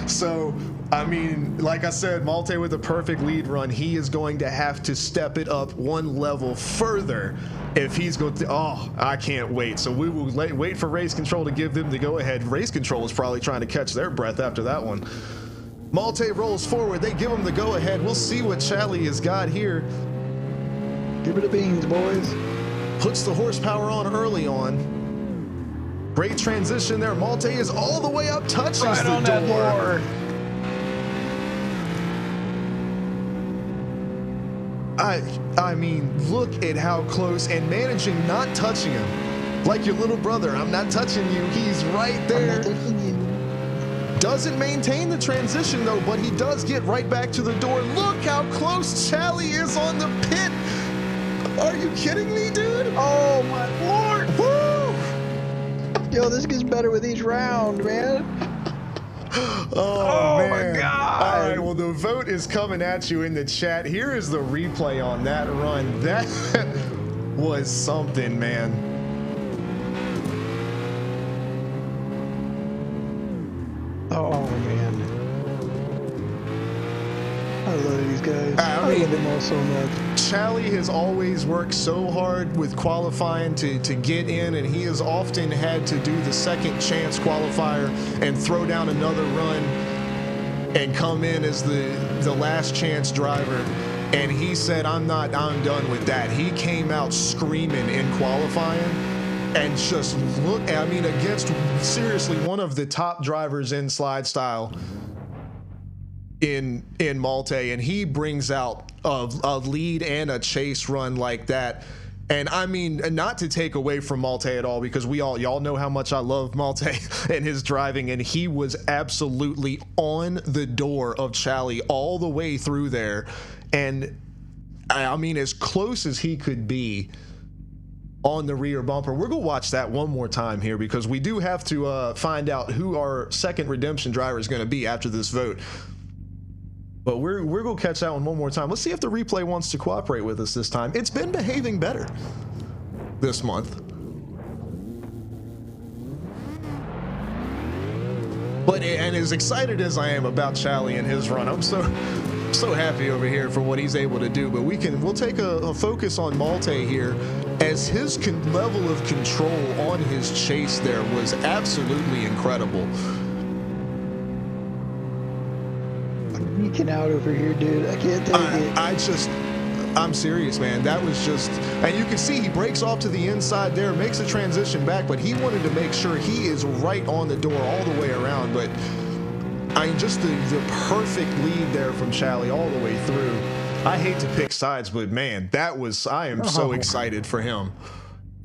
So, I mean, like I said, Malte with a perfect lead run, he is going to have to step it up one level further if he's going to... Oh, I can't wait. So we will wait for Race Control to give them the go-ahead. Race Control is probably trying to catch their breath after that one. Malte rolls forward. They give him the go-ahead. We'll see what Charlie has got here. Give her the beans, boys. puts the horsepower on early on. Great transition there. Malte is all the way up, touches Right the on that door. I mean, look at how close, and managing not touching him. Like your little brother, I'm not touching you. He's right there. Doesn't maintain the transition though, but he does get right back to the door. Look how close Charlie is on the pit. Are you kidding me, dude? Oh my lord. Woo! Yo, this gets better with each round, man. Oh, man. My god. All right, well, the vote is coming at you in the chat. Here is the replay on that run. That was something, man. Oh man, I love these guys. I I mean, love them all so much. Charlie has always worked so hard with qualifying to get in, and he has often had to do the second chance qualifier and throw down another run and come in as the last chance driver. And he said, I'm done with that. He came out screaming in qualifying. And just look, I mean, against seriously one of the top drivers in slide style in Malte, and he brings out a lead and a chase run like that. And I mean, not to take away from Malte at all, because y'all know how much I love Malte and his driving, and he was absolutely on the door of Charlie all the way through there. And I mean, as close as he could be on the rear bumper. We're gonna watch that one more time here, because we do have to find out who our second redemption driver is gonna be after this vote. But we're gonna catch that one more time. Let's see if the replay wants to cooperate with us this time. It's been behaving better this month. But and as excited as I am about Charlie and his run, I'm so happy over here for what he's able to do. But we'll take a focus on Malte here, as his level of control on his chase there was absolutely incredible. I'm geeking out over here, dude. I can't take it. I'm serious, man. That was just, and you can see he breaks off to the inside there, makes a transition back, but he wanted to make sure he is right on the door all the way around. But I mean, just the perfect lead there from Charlie all the way through. I hate to pick sides, but man, I am so excited for him.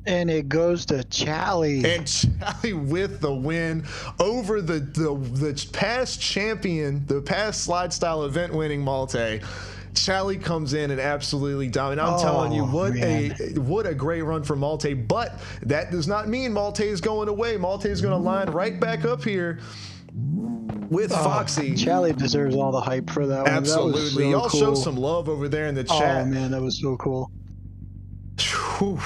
And it goes to Charlie. And Charlie with the win over the past champion, the past slide style event winning Malte. Charlie comes in and absolutely dominates. I'm telling you, what a great run for Malte. But that does not mean Malte is going away. Malte is going to line right back up here with Foxy. Charlie deserves all the hype for that one. Absolutely. So Y'all cool. show some love over there in the chat. Oh man, that was so cool. Whew.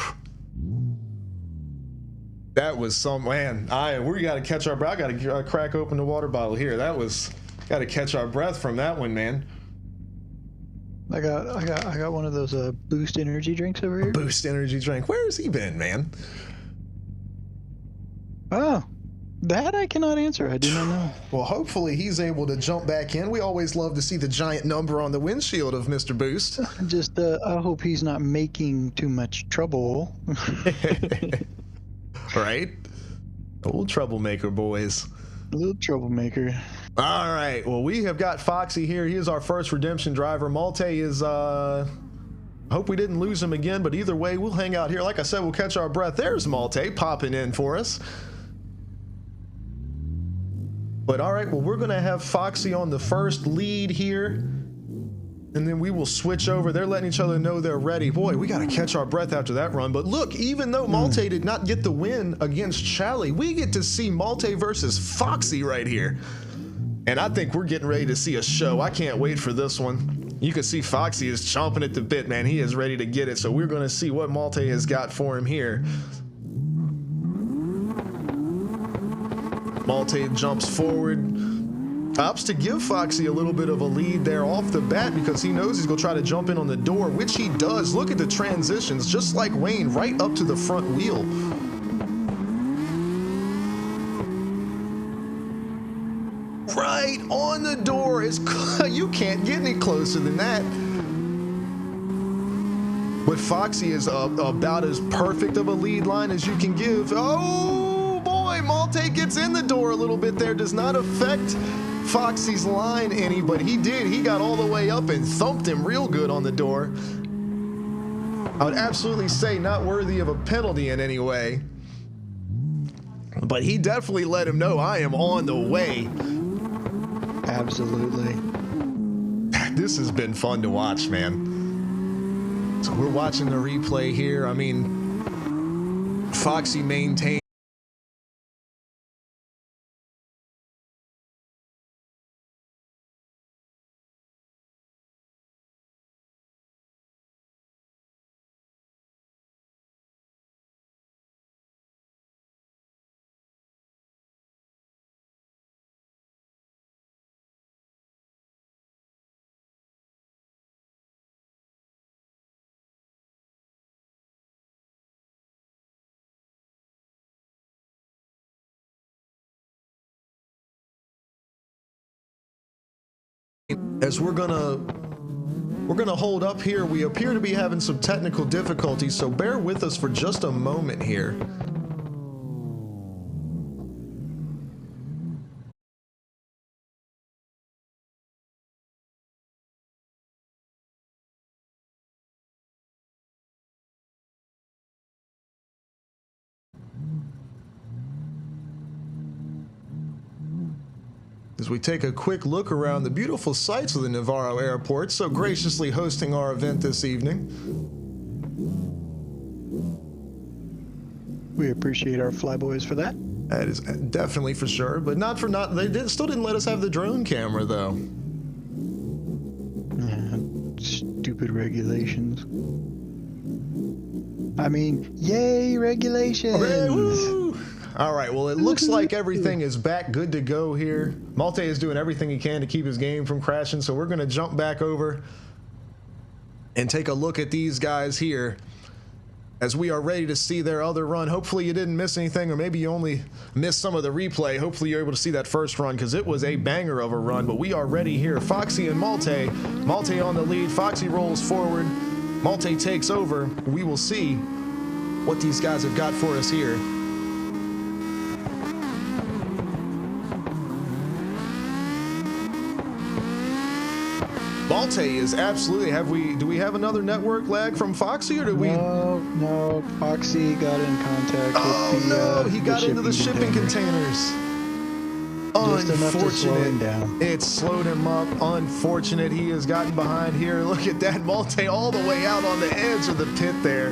That was some, man. We got to catch our breath. I got to crack open the water bottle here. Got to catch our breath from that one, man. I got one of those Boost energy drinks over here. Boost energy drink. Where has he been, man? Oh, that I cannot answer. I do not know. Well, hopefully he's able to jump back in. We always love to see the giant number on the windshield of Mr. Boost. Just, I hope he's not making too much trouble. Right? Old troublemaker, boys. Little troublemaker. All right. Well, we have got Foxy here. He is our first redemption driver. Malte is, hope we didn't lose him again, but either way, we'll hang out here. Like I said, we'll catch our breath. There's Malte popping in for us. But all right, well, we're going to have Foxy on the first lead here, and then we will switch over. They're letting each other know they're ready. Boy, we got to catch our breath after that run. But look, even though Malte did not get the win against Charlie, we get to see Malte versus Foxy right here. And I think we're getting ready to see a show. I can't wait for this one. You can see Foxy is chomping at the bit, man. He is ready to get it. So we're going to see what Malte has got for him here. Malte jumps forward, opts to give Foxy a little bit of a lead there off the bat, because he knows he's going to try to jump in on the door, which he does. Look at the transitions, just like Wayne, right up to the front wheel. Right on the door. You can't get any closer than that. But Foxy is about as perfect of a lead line as you can give. Oh boy, Malte gets in the door a little bit there. Does not affect Foxy's line any, but he did. He got all the way up and thumped him real good on the door. I would absolutely say not worthy of a penalty in any way. But he definitely let him know, I am on the way. Absolutely. This has been fun to watch, man. So we're watching the replay here. I mean, Foxy maintained. As we're gonna hold up here. We appear to be having some technical difficulties, so bear with us for just a moment here. As we take a quick look around the beautiful sights of the Navaro airport, so graciously hosting our event this evening. We appreciate our flyboys for that. That is definitely for sure, but not for not. Still didn't let us have the drone camera though. Yeah, stupid regulations. I mean, yay, regulations! Okay, woo! All right, well, it looks like everything is back good to go here. Malte is doing everything he can to keep his game from crashing, so we're going to jump back over and take a look at these guys here as we are ready to see their other run. Hopefully you didn't miss anything, or maybe you only missed some of the replay. Hopefully you're able to see that first run, because it was a banger of a run, but we are ready here. Foxy and Malte. Malte on the lead. Foxy rolls forward. Malte takes over. We will see what these guys have got for us here. Malte is absolutely. Do we have another network lag from Foxy, or do we? No. Foxy got in contact with no, he got into the shipping containers. Just enough to slow him down. It slowed him up. Unfortunate. He has gotten behind here. Look at that, Malte all the way out on the edge of the pit there,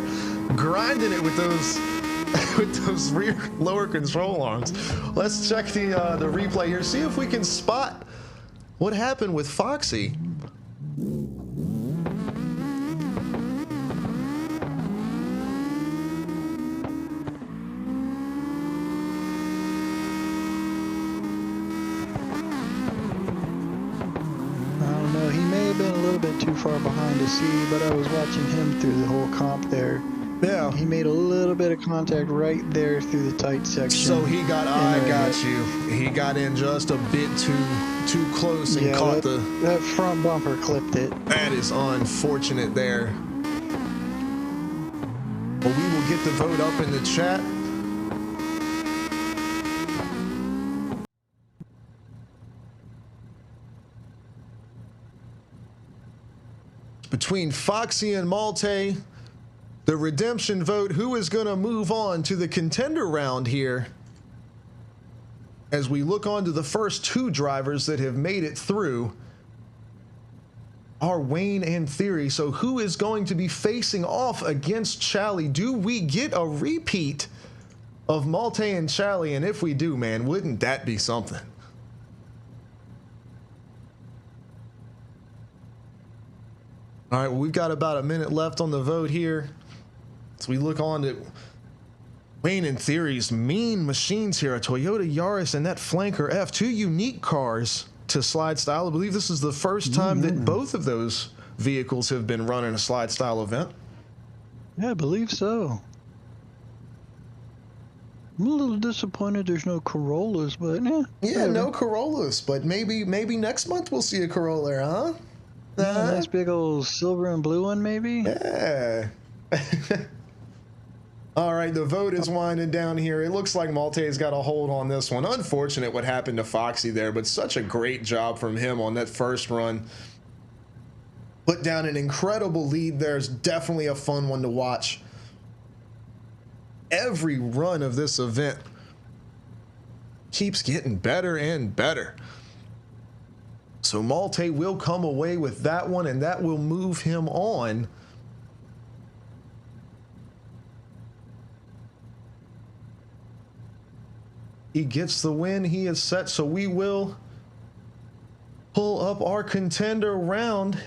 grinding it with those rear lower control arms. Let's check the replay here. See if we can spot what happened with Foxy. Too far behind to see, but I was watching him through the whole comp there. Yeah. He made a little bit of contact right there through the tight section. So he got, I got you. He got in just a bit too close and caught that front bumper clipped it. That is unfortunate there. Well, we will get the vote up in the chat. Between Foxy and Malte, the redemption vote, who is going to move on to the contender round here as we look on to the first two drivers that have made it through are Wayne and Theory. So who is going to be facing off against Charlie? Do we get a repeat of Malte and Charlie? And if we do, man, wouldn't that be something? All right, well, we've got about a minute left on the vote here. So we look on to Wayne and Theory's mean machines here, a Toyota Yaris and that Flanker F, two unique cars to Slide Style. I believe this is the first time that both of those vehicles have been run in a Slide Style event. Yeah, I believe so. I'm a little disappointed there's no Corollas, but yeah, no Corollas, but maybe next month we'll see a Corolla, huh? Yeah, nice big old silver and blue one, maybe? Yeah. All right, the vote is winding down here. It looks like Malte's got a hold on this one. Unfortunate what happened to Foxy there, but such a great job from him on that first run. Put down an incredible lead there. It's definitely a fun one to watch. Every run of this event keeps getting better and better. So Malte will come away with that one, and that will move him on. He gets the win. He is set, so we will pull up our contender round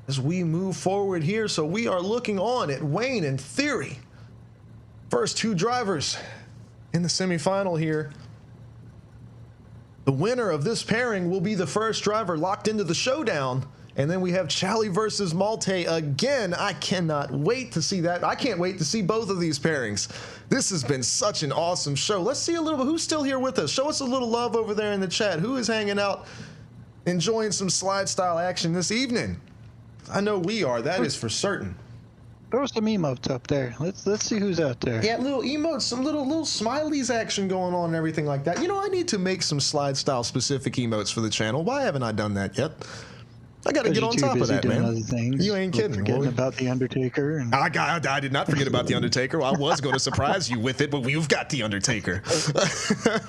as we move forward here. So we are looking on at Wayne and Theory. First two drivers in the semifinal here. The winner of this pairing will be the first driver locked into the showdown. And then we have Chally versus Malte again. I cannot wait to see that. I can't wait to see both of these pairings. This has been such an awesome show. Let's see a little bit. Who's still here with us? Show us a little love over there in the chat. Who is hanging out, enjoying some slide style action this evening? I know we are. That is for certain. Throw some emotes up there. Let's see who's out there. Yeah, little emotes, some little smileys action going on and everything like that. You know, I need to make some slide style specific emotes for the channel. Why haven't I done that yet? I got to get on top of that, man. Other things, you ain't kidding. Forgetting about the Undertaker. And... I did not forget about the Undertaker. I was going to surprise you with it, but we've got the Undertaker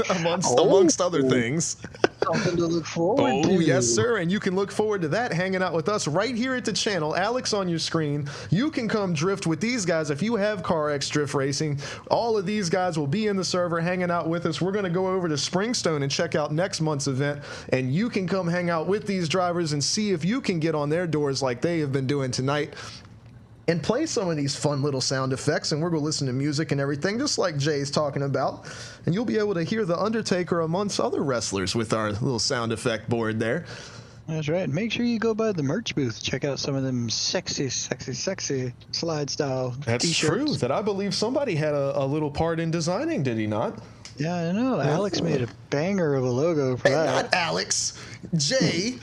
amongst other things. Something to look forward to. Oh, yes, sir. And you can look forward to that hanging out with us right here at the channel. Alex on your screen. You can come drift with these guys if you have CarX Drift Racing. All of these guys will be in the server hanging out with us. We're going to go over to Springstone and check out next month's event. And you can come hang out with these drivers and see if you can get on their doors like they have been doing tonight and play some of these fun little sound effects. And we're going to listen to music and everything, just like Jay's talking about. And you'll be able to hear the Undertaker amongst other wrestlers with our little sound effect board there. That's right. Make sure you go by the merch booth. Check out some of them sexy slide style That's t-shirts. true. That I believe somebody had a little part in designing, did he not? Yeah, I know. Alex made a banger of a logo for that. Not Alex. Jay.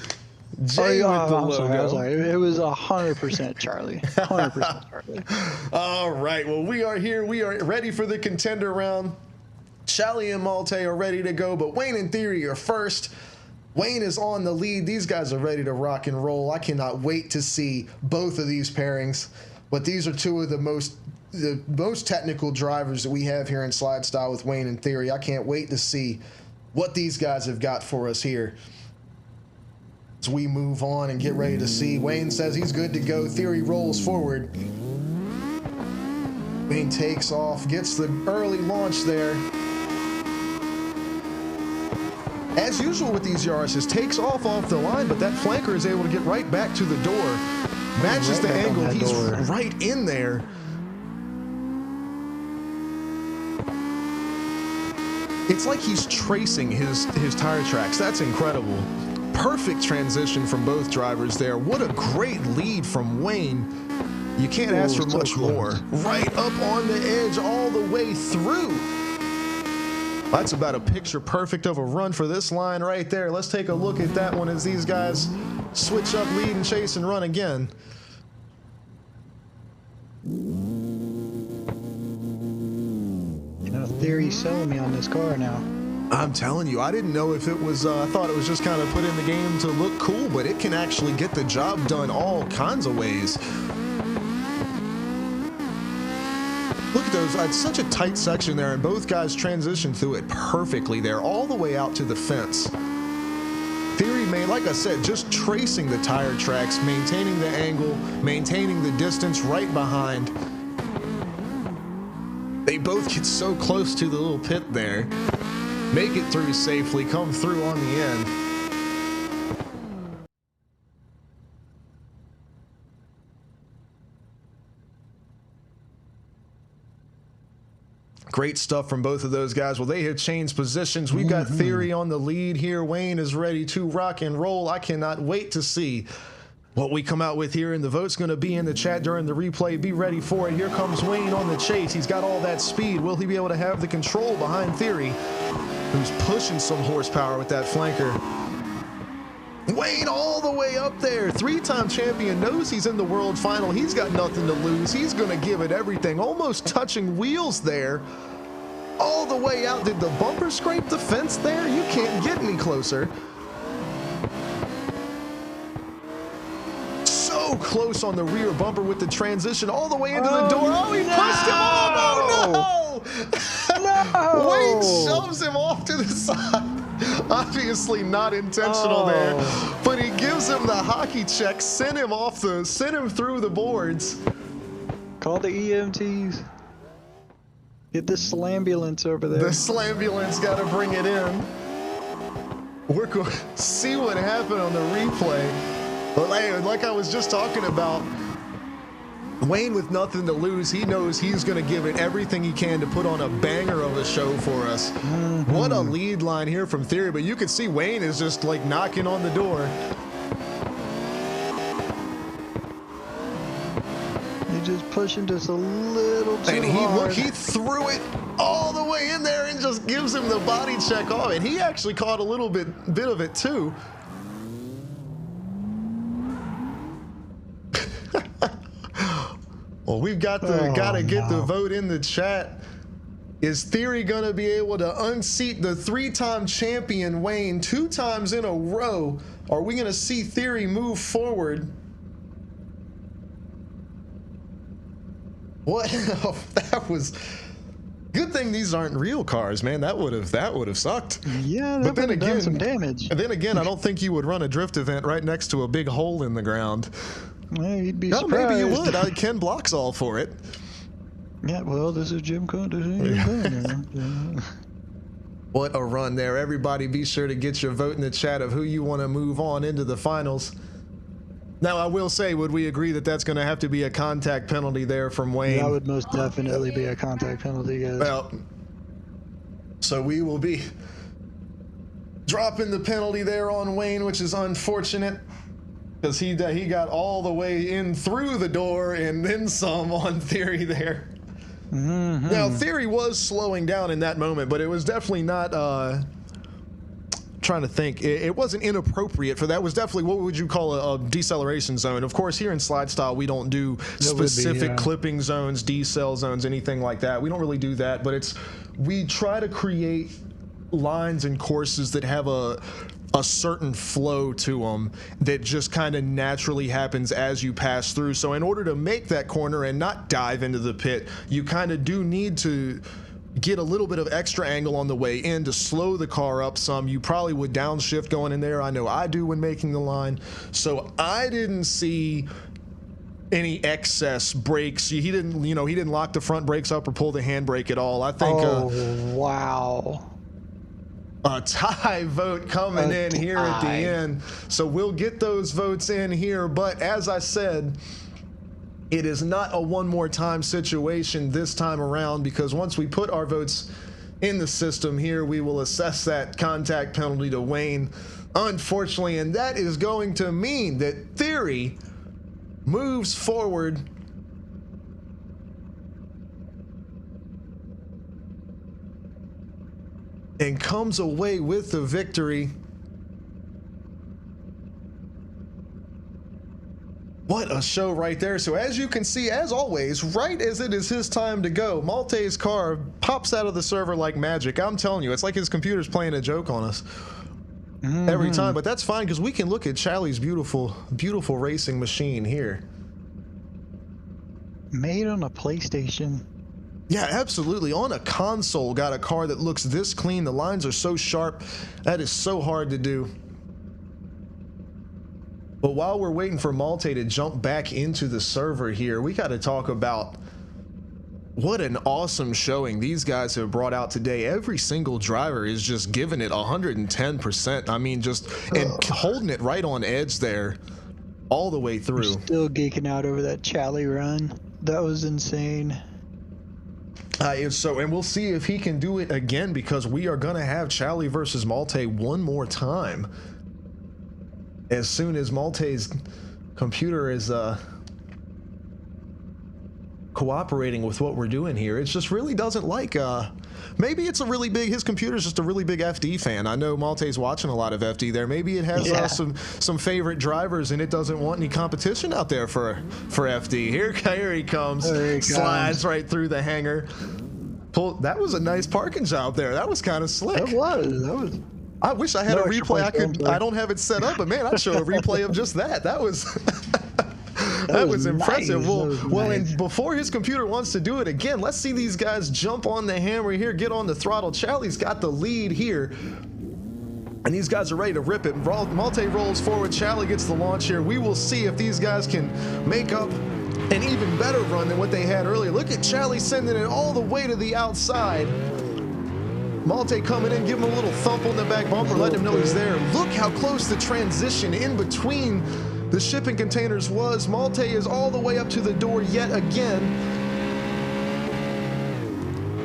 Jay Oh, yeah, with the I'm logo. sorry. It was 100% Charlie. 100% Charlie. All right. Well, we are here. We are ready for the contender round. Chally and Malte are ready to go, but Wayne and Theory are first. Wayne is on the lead. These guys are ready to rock and roll. I cannot wait to see both of these pairings. But these are two of the most technical drivers that we have here in Slide Style with Wayne and Theory. I can't wait to see what these guys have got for us here as we move on and get ready to see. Wayne says he's good to go. Theory rolls forward. Wayne takes off, gets the early launch there. As usual with these Yaris's, takes off the line, but that flanker is able to get right back to the door. Matches the angle. He's right in there. It's like he's tracing his tire tracks. That's incredible. Perfect transition from both drivers there. What a great lead from Wayne. You can't ask for much more. Right up on the edge all the way through. That's about a picture perfect of a run for this line right there. Let's take a look at that one as these guys switch up, lead and chase and run again. You know, Theory's selling me on this car now. I'm telling you, I didn't know if it was, I thought it was just kind of put in the game to look cool, but it can actually get the job done all kinds of ways. Look at those, it's such a tight section there, and both guys transition through it perfectly there, all the way out to the fence. Theory made, like I said, just tracing the tire tracks, maintaining the angle, maintaining the distance right behind. They both get so close to the little pit there. Make it through safely, come through on the end. Great stuff from both of those guys. Well, they have changed positions. We've got Theory on the lead here. Wayne is ready to rock and roll. I cannot wait to see what we come out with here, and the vote's going to be in the chat during the replay. Be ready for it. Here comes Wayne on the chase. He's got all that speed. Will he be able to have the control behind Theory, who's pushing some horsepower with that flanker? Wayne all the way up there. Three-time champion knows he's in the world final. He's got nothing to lose. He's going to give it everything. Almost touching wheels there. All the way out. Did the bumper scrape the fence there? You can't get any closer. So close on the rear bumper with the transition all the way into the door. Oh, he pushed him off. Oh, no. Wayne shoves him off to the side. Obviously not intentional there, but he gives him the hockey check, sent him through the boards. Call the EMTs. Get the slambulance over there. The slambulance got to bring it in. We're going to see what happened on the replay. But like I was just talking about, Wayne with nothing to lose, he knows he's going to give it everything he can to put on a banger of a show for us. What a lead line here from Theory, but you can see Wayne is just like knocking on the door. You're just pushing just a little too and hard. He threw it all the way in there and just gives him the body check off, and he actually caught a little bit of it too. Well, we've got to get the vote in the chat. Is Theory going to be able to unseat the three-time champion Wayne 2 times in a row? Are we going to see Theory move forward? What? That was good thing these aren't real cars, man. That would have sucked. Yeah, that would have done some damage. And then again, I don't think you would run a drift event right next to a big hole in the ground. Well, you'd be surprised. Maybe you would. Ken Block's all for it. Yeah, well, this is Jim Cohn. What a run there. Everybody be sure to get your vote in the chat of who you want to move on into the finals. Now, I will say, would we agree that that's going to have to be a contact penalty there from Wayne? That would most definitely be a contact penalty, guys. Well, so we will be dropping the penalty there on Wayne, which is unfortunate. Because he got all the way in through the door and then some on Theory there. Now, Theory was slowing down in that moment, but it was definitely not, trying to think, it wasn't inappropriate for that. It was definitely, what would you call a deceleration zone? Of course, here in slide style, we don't do specific clipping zones, decel zones, anything like that. We don't really do that, but we try to create lines and courses that have a certain flow to them that just kind of naturally happens as you pass through. So in order to make that corner and not dive into the pit, you kind of do need to get a little bit of extra angle on the way in to slow the car up some. You probably would downshift going in there. I know I do when making the line. So I didn't see any excess brakes. He didn't lock the front brakes up or pull the handbrake at all. I think wow. A tie vote coming in here at the end. So we'll get those votes in here. But as I said, it is not a one more time situation this time around, because once we put our votes in the system here, we will assess that contact penalty to Wayne, unfortunately. And that is going to mean that Theory moves forward and comes away with the victory. What a show right there. So as you can see, as always, right as it is his time to go, Malte's car pops out of the server like magic. I'm telling you, it's like his computer's playing a joke on us every time. But that's fine, because we can look at Chally's beautiful, beautiful racing machine here. Made on a PlayStation. Yeah, absolutely. On a console, got a car that looks this clean. The lines are so sharp. That is so hard to do. But while we're waiting for Malte to jump back into the server here, we got to talk about what an awesome showing these guys have brought out today. Every single driver is just giving it 110%. I mean, just and holding it right on edge there all the way through. We're still geeking out over that Chally run. That was insane. And we'll see if he can do it again, because we are going to have Chally versus Malte one more time as soon as Malte's computer is cooperating with what we're doing here. It just really doesn't like, maybe it's a really big, his computer's just a really big FD fan. I know Malte's watching a lot of FD there. Maybe it has some favorite drivers and it doesn't want any competition out there for FD. Here he comes. Slides right through the hangar. That was a nice parking job there. That was kind of slick. That was. I wish I had a replay. I don't have it set up, but man, I'd show a replay of just that. That was that was impressive. Nice. Well, and before his computer wants to do it again, let's see these guys jump on the hammer here, get on the throttle. Charlie's got the lead here, and these guys are ready to rip it. Malte rolls forward. Charlie gets the launch here. We will see if these guys can make up an even better run than what they had earlier. Look at Charlie sending it all the way to the outside. Malte coming in, giving him a little thump on the back bumper, letting him know he's there. Look how close the transition in between the shipping containers was. Malte is all the way up to the door yet again.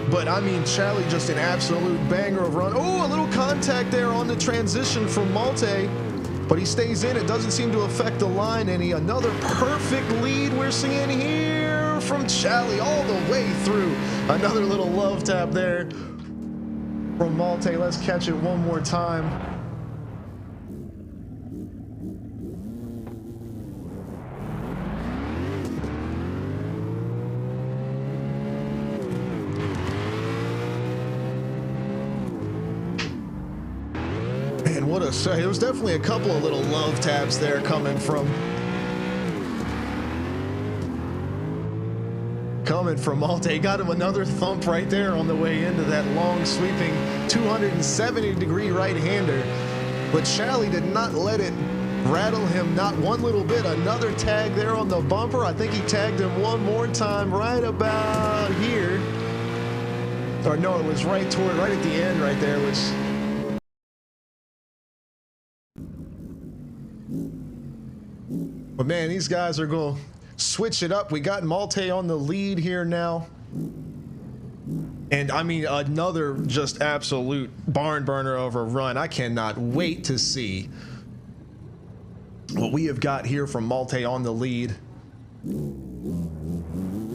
But I mean, Charlie just an absolute banger of run. Oh, a little contact there on the transition from Malte, but he stays in. It doesn't seem to affect the line any. Another perfect lead we're seeing here from Charlie all the way through. Another little love tap there from Malte. Let's catch it one more time. Man, what a sight. It was definitely a couple of little love taps there coming from Malte. Got him another thump right there on the way into that long sweeping 270-degree right-hander. But Charlie did not let it rattle him, not one little bit. Another tag there on the bumper. I think he tagged him one more time right about here. Or no, it was right at the end right there, which... But man, these guys are going to switch it up. We got Malte on the lead here now. And I mean, another just absolute barn burner of a run. I cannot wait to see what we have got here from Malte on the lead.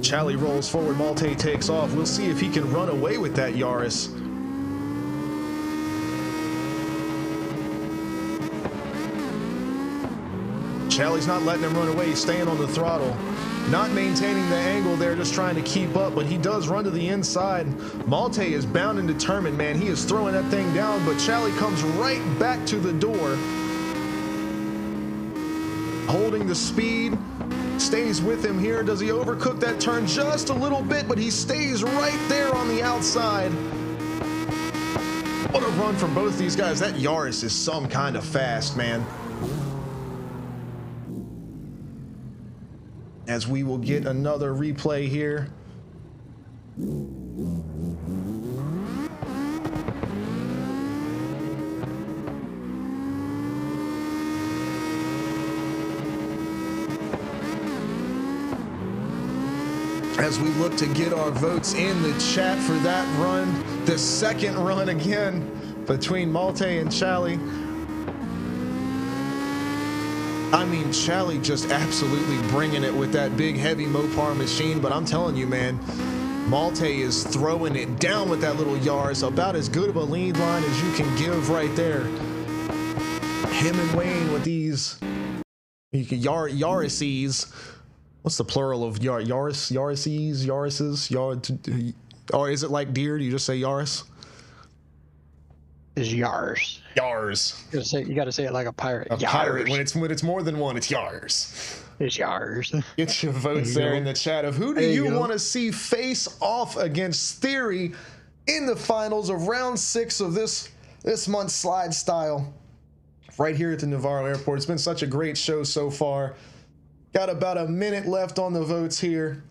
Charlie rolls forward, Malte takes off. We'll see if he can run away with that Yaris. Charlie's not letting him run away. He's staying on the throttle, not maintaining the angle there, just trying to keep up, but he does run to the inside. Malte is bound and determined, man. He is throwing that thing down, but Charlie comes right back to the door, holding the speed, stays with him here. Does he overcook that turn just a little bit, but he stays right there on the outside. What a run from both these guys. That Yaris is some kind of fast, man. As we will get another replay here. As we look to get our votes in the chat for that run, the second run again between Malte and Charlie. I mean, Charlie just absolutely bringing it with that big, heavy Mopar machine. But I'm telling you, man, Malte is throwing it down with that little Yaris. About as good of a lead line as you can give right there. Him and Wayne with these Yarises. What's the plural of Yarises? Or is it like deer? Do you just say Yaris? Is Yars. Yars. You gotta say it like a pirate. A pirate. When it's more than one, it's Yars. It's Yars. Get your votes there in the chat of who do you want to see face off against Theory in the finals of round 6 of this month's Slide Style right here at the Navaro Airport. It's been such a great show so far. Got about a minute left on the votes here.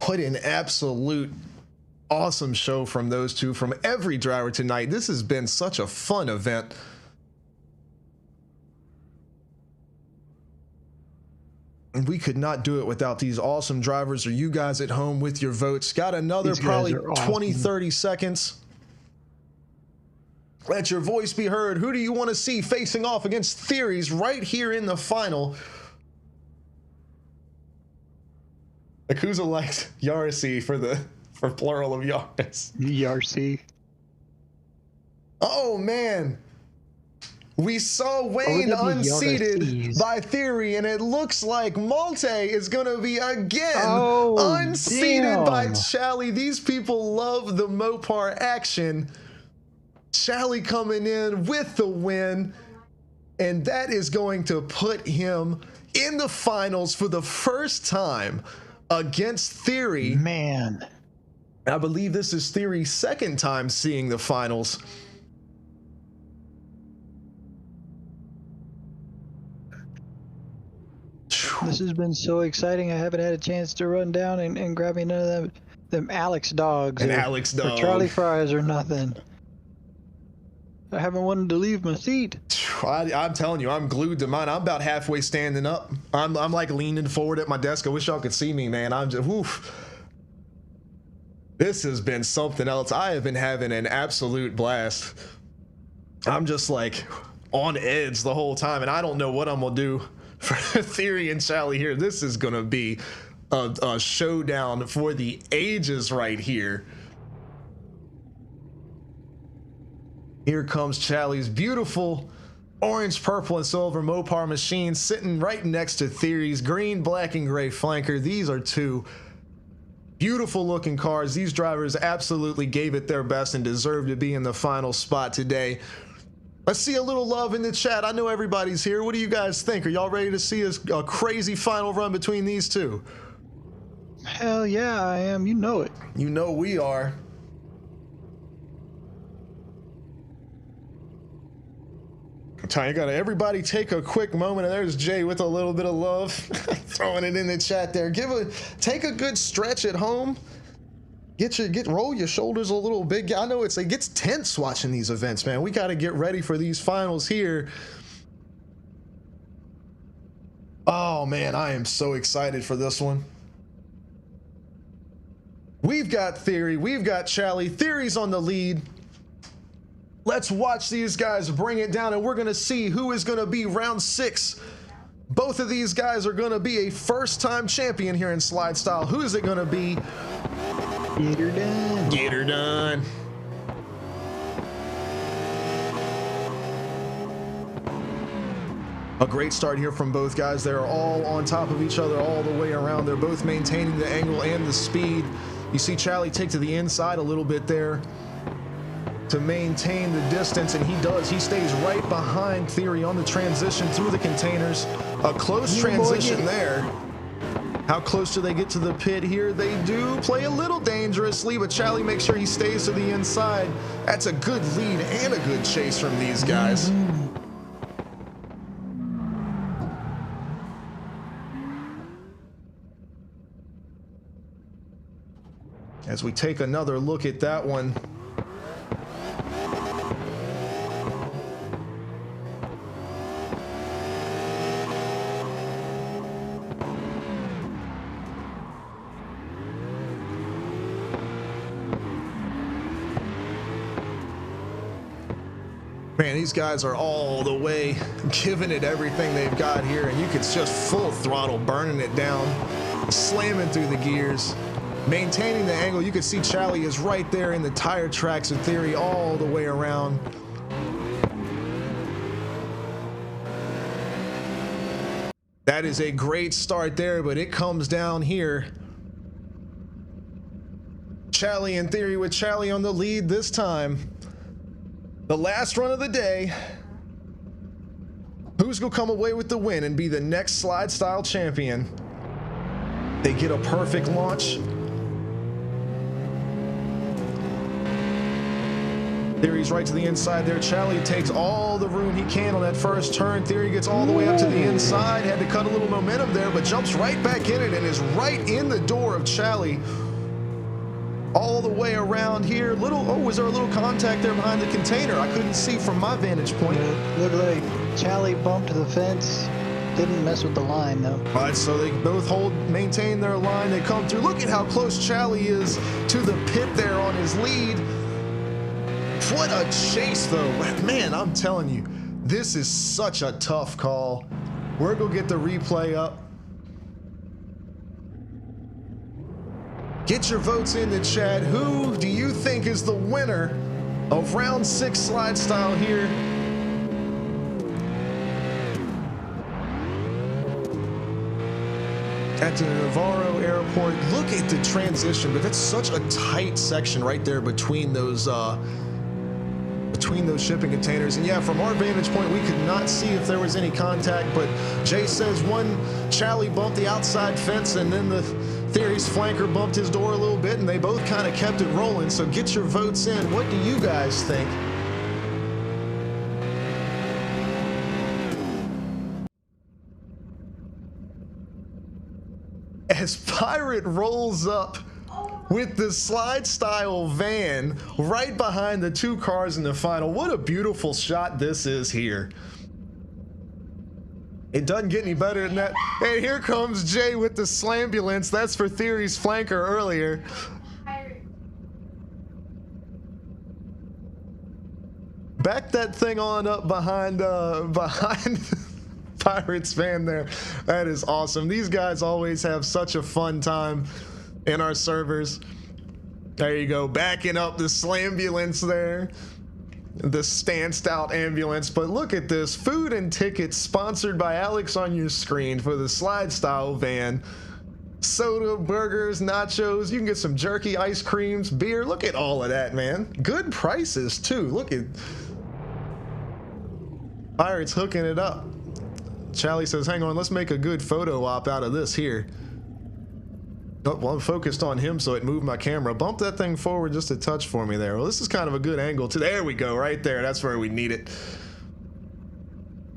What an absolute awesome show from those two, from every driver tonight. This has been such a fun event. And we could not do it without these awesome drivers or you guys at home with your votes. Got another probably 20, 30 seconds Let your voice be heard. Who do you want to see facing off against Theories right here in the final? Akuza likes Yarsi for plural of Yaris. Yarsi. Oh man. We saw Wayne unseated by Theory, and it looks like Malte is going to be again unseated by Chally. These people love the Mopar action. Chally coming in with the win, and that is going to put him in the finals for the first time against Theory. Man. I believe this is Theory's second time seeing the finals. This has been so exciting. I haven't had a chance to run down and grab me none of them Alex dogs. Or Charlie fries or nothing. I haven't wanted to leave my seat. I'm telling you, I'm glued to mine. I'm about halfway standing up. I'm like leaning forward at my desk. I wish y'all could see me, man. I'm just, woof. This has been something else. I have been having an absolute blast. I'm just like on edge the whole time, and I don't know what I'm gonna do for Theory and Chally here. This is gonna be a showdown for the ages right here. Here comes Chally's beautiful orange, purple, and silver Mopar machine sitting right next to Theory's green, black, and gray flanker. These are two beautiful looking cars. These drivers absolutely gave it their best and deserve to be in the final spot today. Let's see a little love in the chat. I know everybody's here. What do you guys think? Are y'all ready to see a crazy final run between these two? Hell yeah, I am. You know it. You know we are. I'm telling you, gotta everybody take a quick moment. And there's Jay with a little bit of love, throwing it in the chat there. Take a good stretch at home. Roll your shoulders a little bit. I know it gets tense watching these events, man. We got to get ready for these finals here. Oh man, I am so excited for this one. We've got Theory, we've got Chally. Theory's on the lead. Let's watch these guys bring it down, and we're gonna see who is gonna be round 6. Both of these guys are gonna be a first-time champion here in Slide Style. Who is it gonna be? Get her done. Get her done. A great start here from both guys. They're all on top of each other all the way around. They're both maintaining the angle and the speed. You see Chally take to the inside a little bit there to maintain the distance, and he does. He stays right behind Theory on the transition through the containers. A close transition there. How close do they get to the pit here? They do play a little dangerously, but Chally makes sure he stays to the inside. That's a good lead and a good chase from these guys. As we take another look at that one. Man, these guys are all the way giving it everything they've got here, and you could just full throttle burning it down, slamming through the gears, maintaining the angle. You can see Chally is right there in the tire tracks of Theory all the way around. That is a great start there, but it comes down here. Chally and Theory with Chally on the lead this time. The last run of the day. Who's gonna come away with the win and be the next Slide Style champion? They get a perfect launch. Theory's right to the inside there. Chally takes all the room he can on that first turn. Theory gets all the way up to the inside. Had to cut a little momentum there, but jumps right back in it and is right in the door of Chally. All the way around here. Was there a little contact there behind the container? I couldn't see from my vantage point. Yeah, looked like Chally bumped the fence. Didn't mess with the line though. All right, so they both maintain their line. They come through. Look at how close Chally is to the pit there on his lead. What a chase, though. Man, I'm telling you, this is such a tough call. We're going to get the replay up. Get your votes in the chat. Who do you think is the winner of round 6 slide style here? At the Navaro airport. Look at the transition, but that's such a tight section right there between those shipping containers. And yeah, from our vantage point, we could not see if there was any contact, but Jay says one Charlie bumped the outside fence and then the Theory's flanker bumped his door a little bit, and they both kind of kept it rolling. So get your votes in. What do you guys think? As Pirate rolls up with the slide style van right behind the 2 cars in the final. What a beautiful shot this is here. It doesn't get any better than that. And here comes Jay with the slambulance. That's for Theory's flanker earlier. Back that thing on up behind Pirates van there. That is awesome. These guys always have such a fun time in our servers. There you go, backing up the slambulance there, the stanced out ambulance. But look at this, food and tickets sponsored by Alex on your screen for the slide style van. Soda, burgers, nachos, you can get some jerky, ice creams, beer. Look at all of that, man. Good prices too. Look at Pirates hooking it up. Charlie says, hang on, let's make a good photo op out of this here. Oh, well, I'm focused on him, so it moved my camera. Bump that thing forward just a touch for me there. Well, this is kind of a good angle too. There we go, right there. That's where we need it.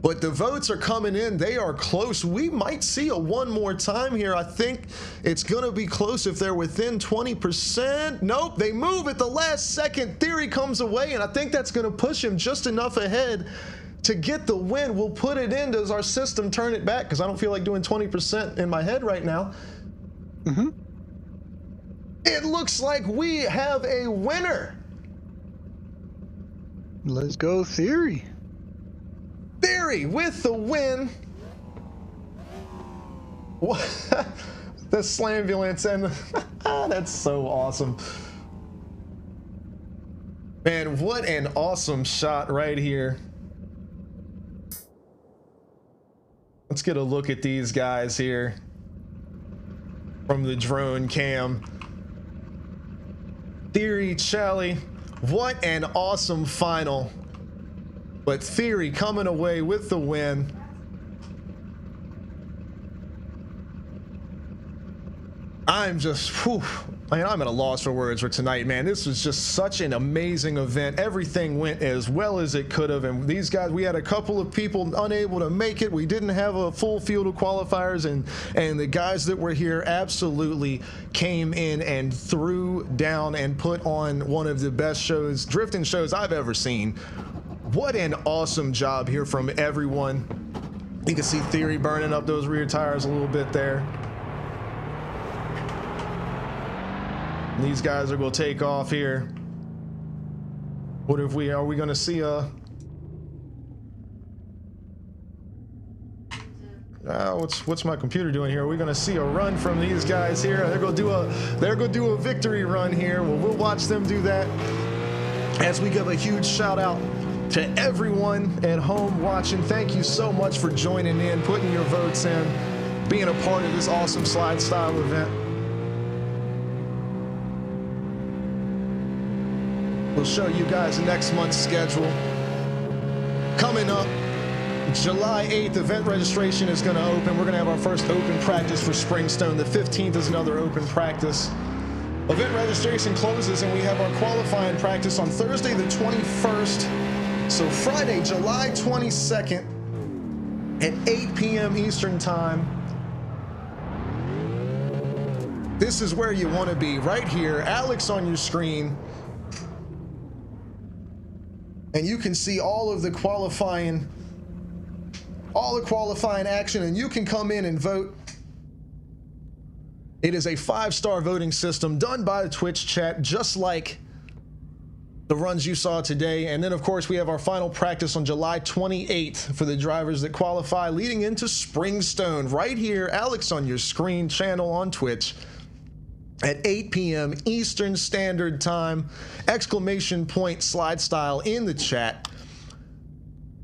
But the votes are coming in. They are close. We might see a one more time here. I think it's going to be close if they're within 20%. Nope, they move at the last second. Theory comes away, and I think that's going to push him just enough ahead to get the win. We'll put it in. Does our system turn it back? Because I don't feel like doing 20% in my head right now. Mm-hmm. It looks like we have a winner. Let's go, Theory. Theory with the win. What? The slambulance and that's so awesome. Man, what an awesome shot right here. Let's get a look at these guys here from the drone cam. Theory, Charlie, what an awesome final. But Theory coming away with the win. I'm just, whew, man, I'm at a loss for words for tonight, man. This was just such an amazing event. Everything went as well as it could have. And these guys, we had a couple of people unable to make it. We didn't have a full field of qualifiers, and the guys that were here absolutely came in and threw down and put on one of the best shows, drifting shows I've ever seen. What an awesome job here from everyone. You can see Theory burning up those rear tires a little bit there. And these guys are going to take off here. What if are we going to see a... what's my computer doing here? Are we going to see a run from these guys here? They're going to do a victory run here. Well, we'll watch them do that as we give a huge shout out to everyone at home watching. Thank you so much for joining in, putting your votes in, being a part of this awesome slide style event. We'll show you guys next month's schedule. Coming up, July 8th, event registration is going to open. We're going to have our first open practice for Springstone. The 15th is another open practice. Event registration closes, and we have our qualifying practice on Thursday the 21st. So Friday, July 22nd at 8 p.m. Eastern Time. This is where you want to be, right here. Alex on your screen. And you can see all the qualifying action, and you can come in and vote. It is a 5-star voting system done by the Twitch chat, just like the runs you saw today. And then, of course, we have our final practice on July 28th for the drivers that qualify, leading into Springstone right here. Alex on your screen channel on Twitch at 8 p.m. Eastern Standard Time. Exclamation point slide style in the chat.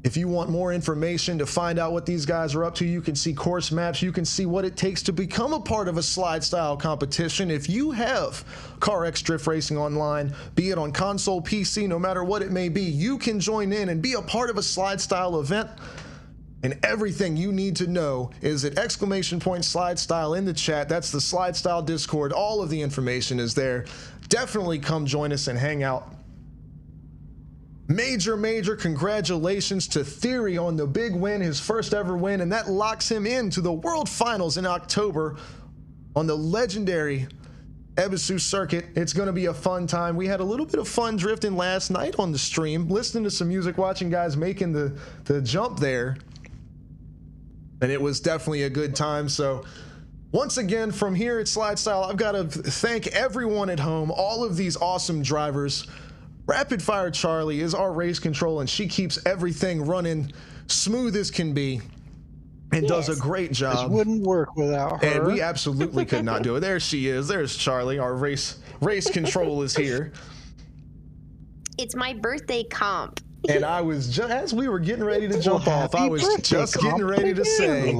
If you want more information to find out what these guys are up to, you can see course maps. You can see what it takes to become a part of a slide style competition. If you have CarX Drift Racing Online, be it on console, PC, no matter what it may be, you can join in and be a part of a slide style event. And everything you need to know is at exclamation point slide style in the chat. That's the slide style Discord. All of the information is there. Definitely come join us and hang out. Major congratulations to Theory on the big win, his first ever win, and that locks him into the World Finals in October on the legendary Ebisu circuit. It's going to be a fun time. We had a little bit of fun drifting last night on the stream, listening to some music, watching guys making the jump there, and it was definitely a good time. So once again, from here at Slide Style, I've got to thank everyone at home, all of these awesome drivers. Rapid Fire Charlie is our race control, and she keeps everything running smooth as can be and does a great job. This wouldn't work without her. And we absolutely could not do it. There she is. There's Charlie. Our race control is here. It's my birthday comp. And I was just, as we were getting ready to jump off, I was just getting ready to say,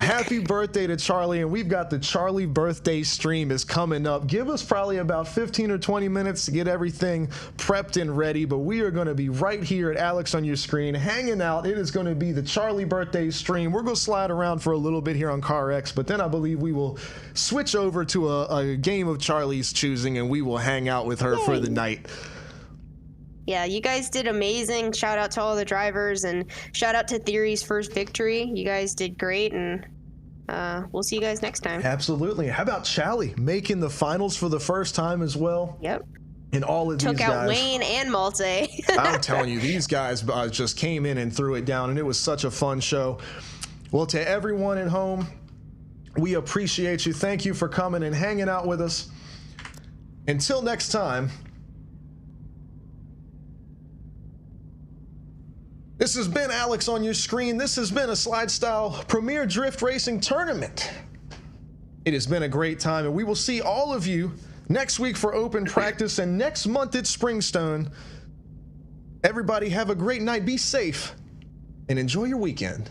happy birthday to Charlie. And we've got the Charlie birthday stream is coming up. Give us probably about 15 or 20 minutes to get everything prepped and ready. But we are going to be right here at Alex on your screen, hanging out. It is going to be the Charlie birthday stream. We're going to slide around for a little bit here on CarX, but then I believe we will switch over to a game of Charlie's choosing, and we will hang out with her for the night. Yeah, you guys did amazing. Shout out to all the drivers, and shout out to Theory's first victory. You guys did great, and we'll see you guys next time. Absolutely. How about Charlie making the finals for the first time as well? Yep. And all of these guys. Took out Wayne and Malte. I'm telling you, these guys just came in and threw it down, and it was such a fun show. Well, to everyone at home, we appreciate you. Thank you for coming and hanging out with us. Until next time, this has been Alex on your screen. This has been a Slide Style Premier Drift Racing Tournament. It has been a great time, and we will see all of you next week for open practice and next month at Springstone. Everybody have a great night. Be safe and enjoy your weekend.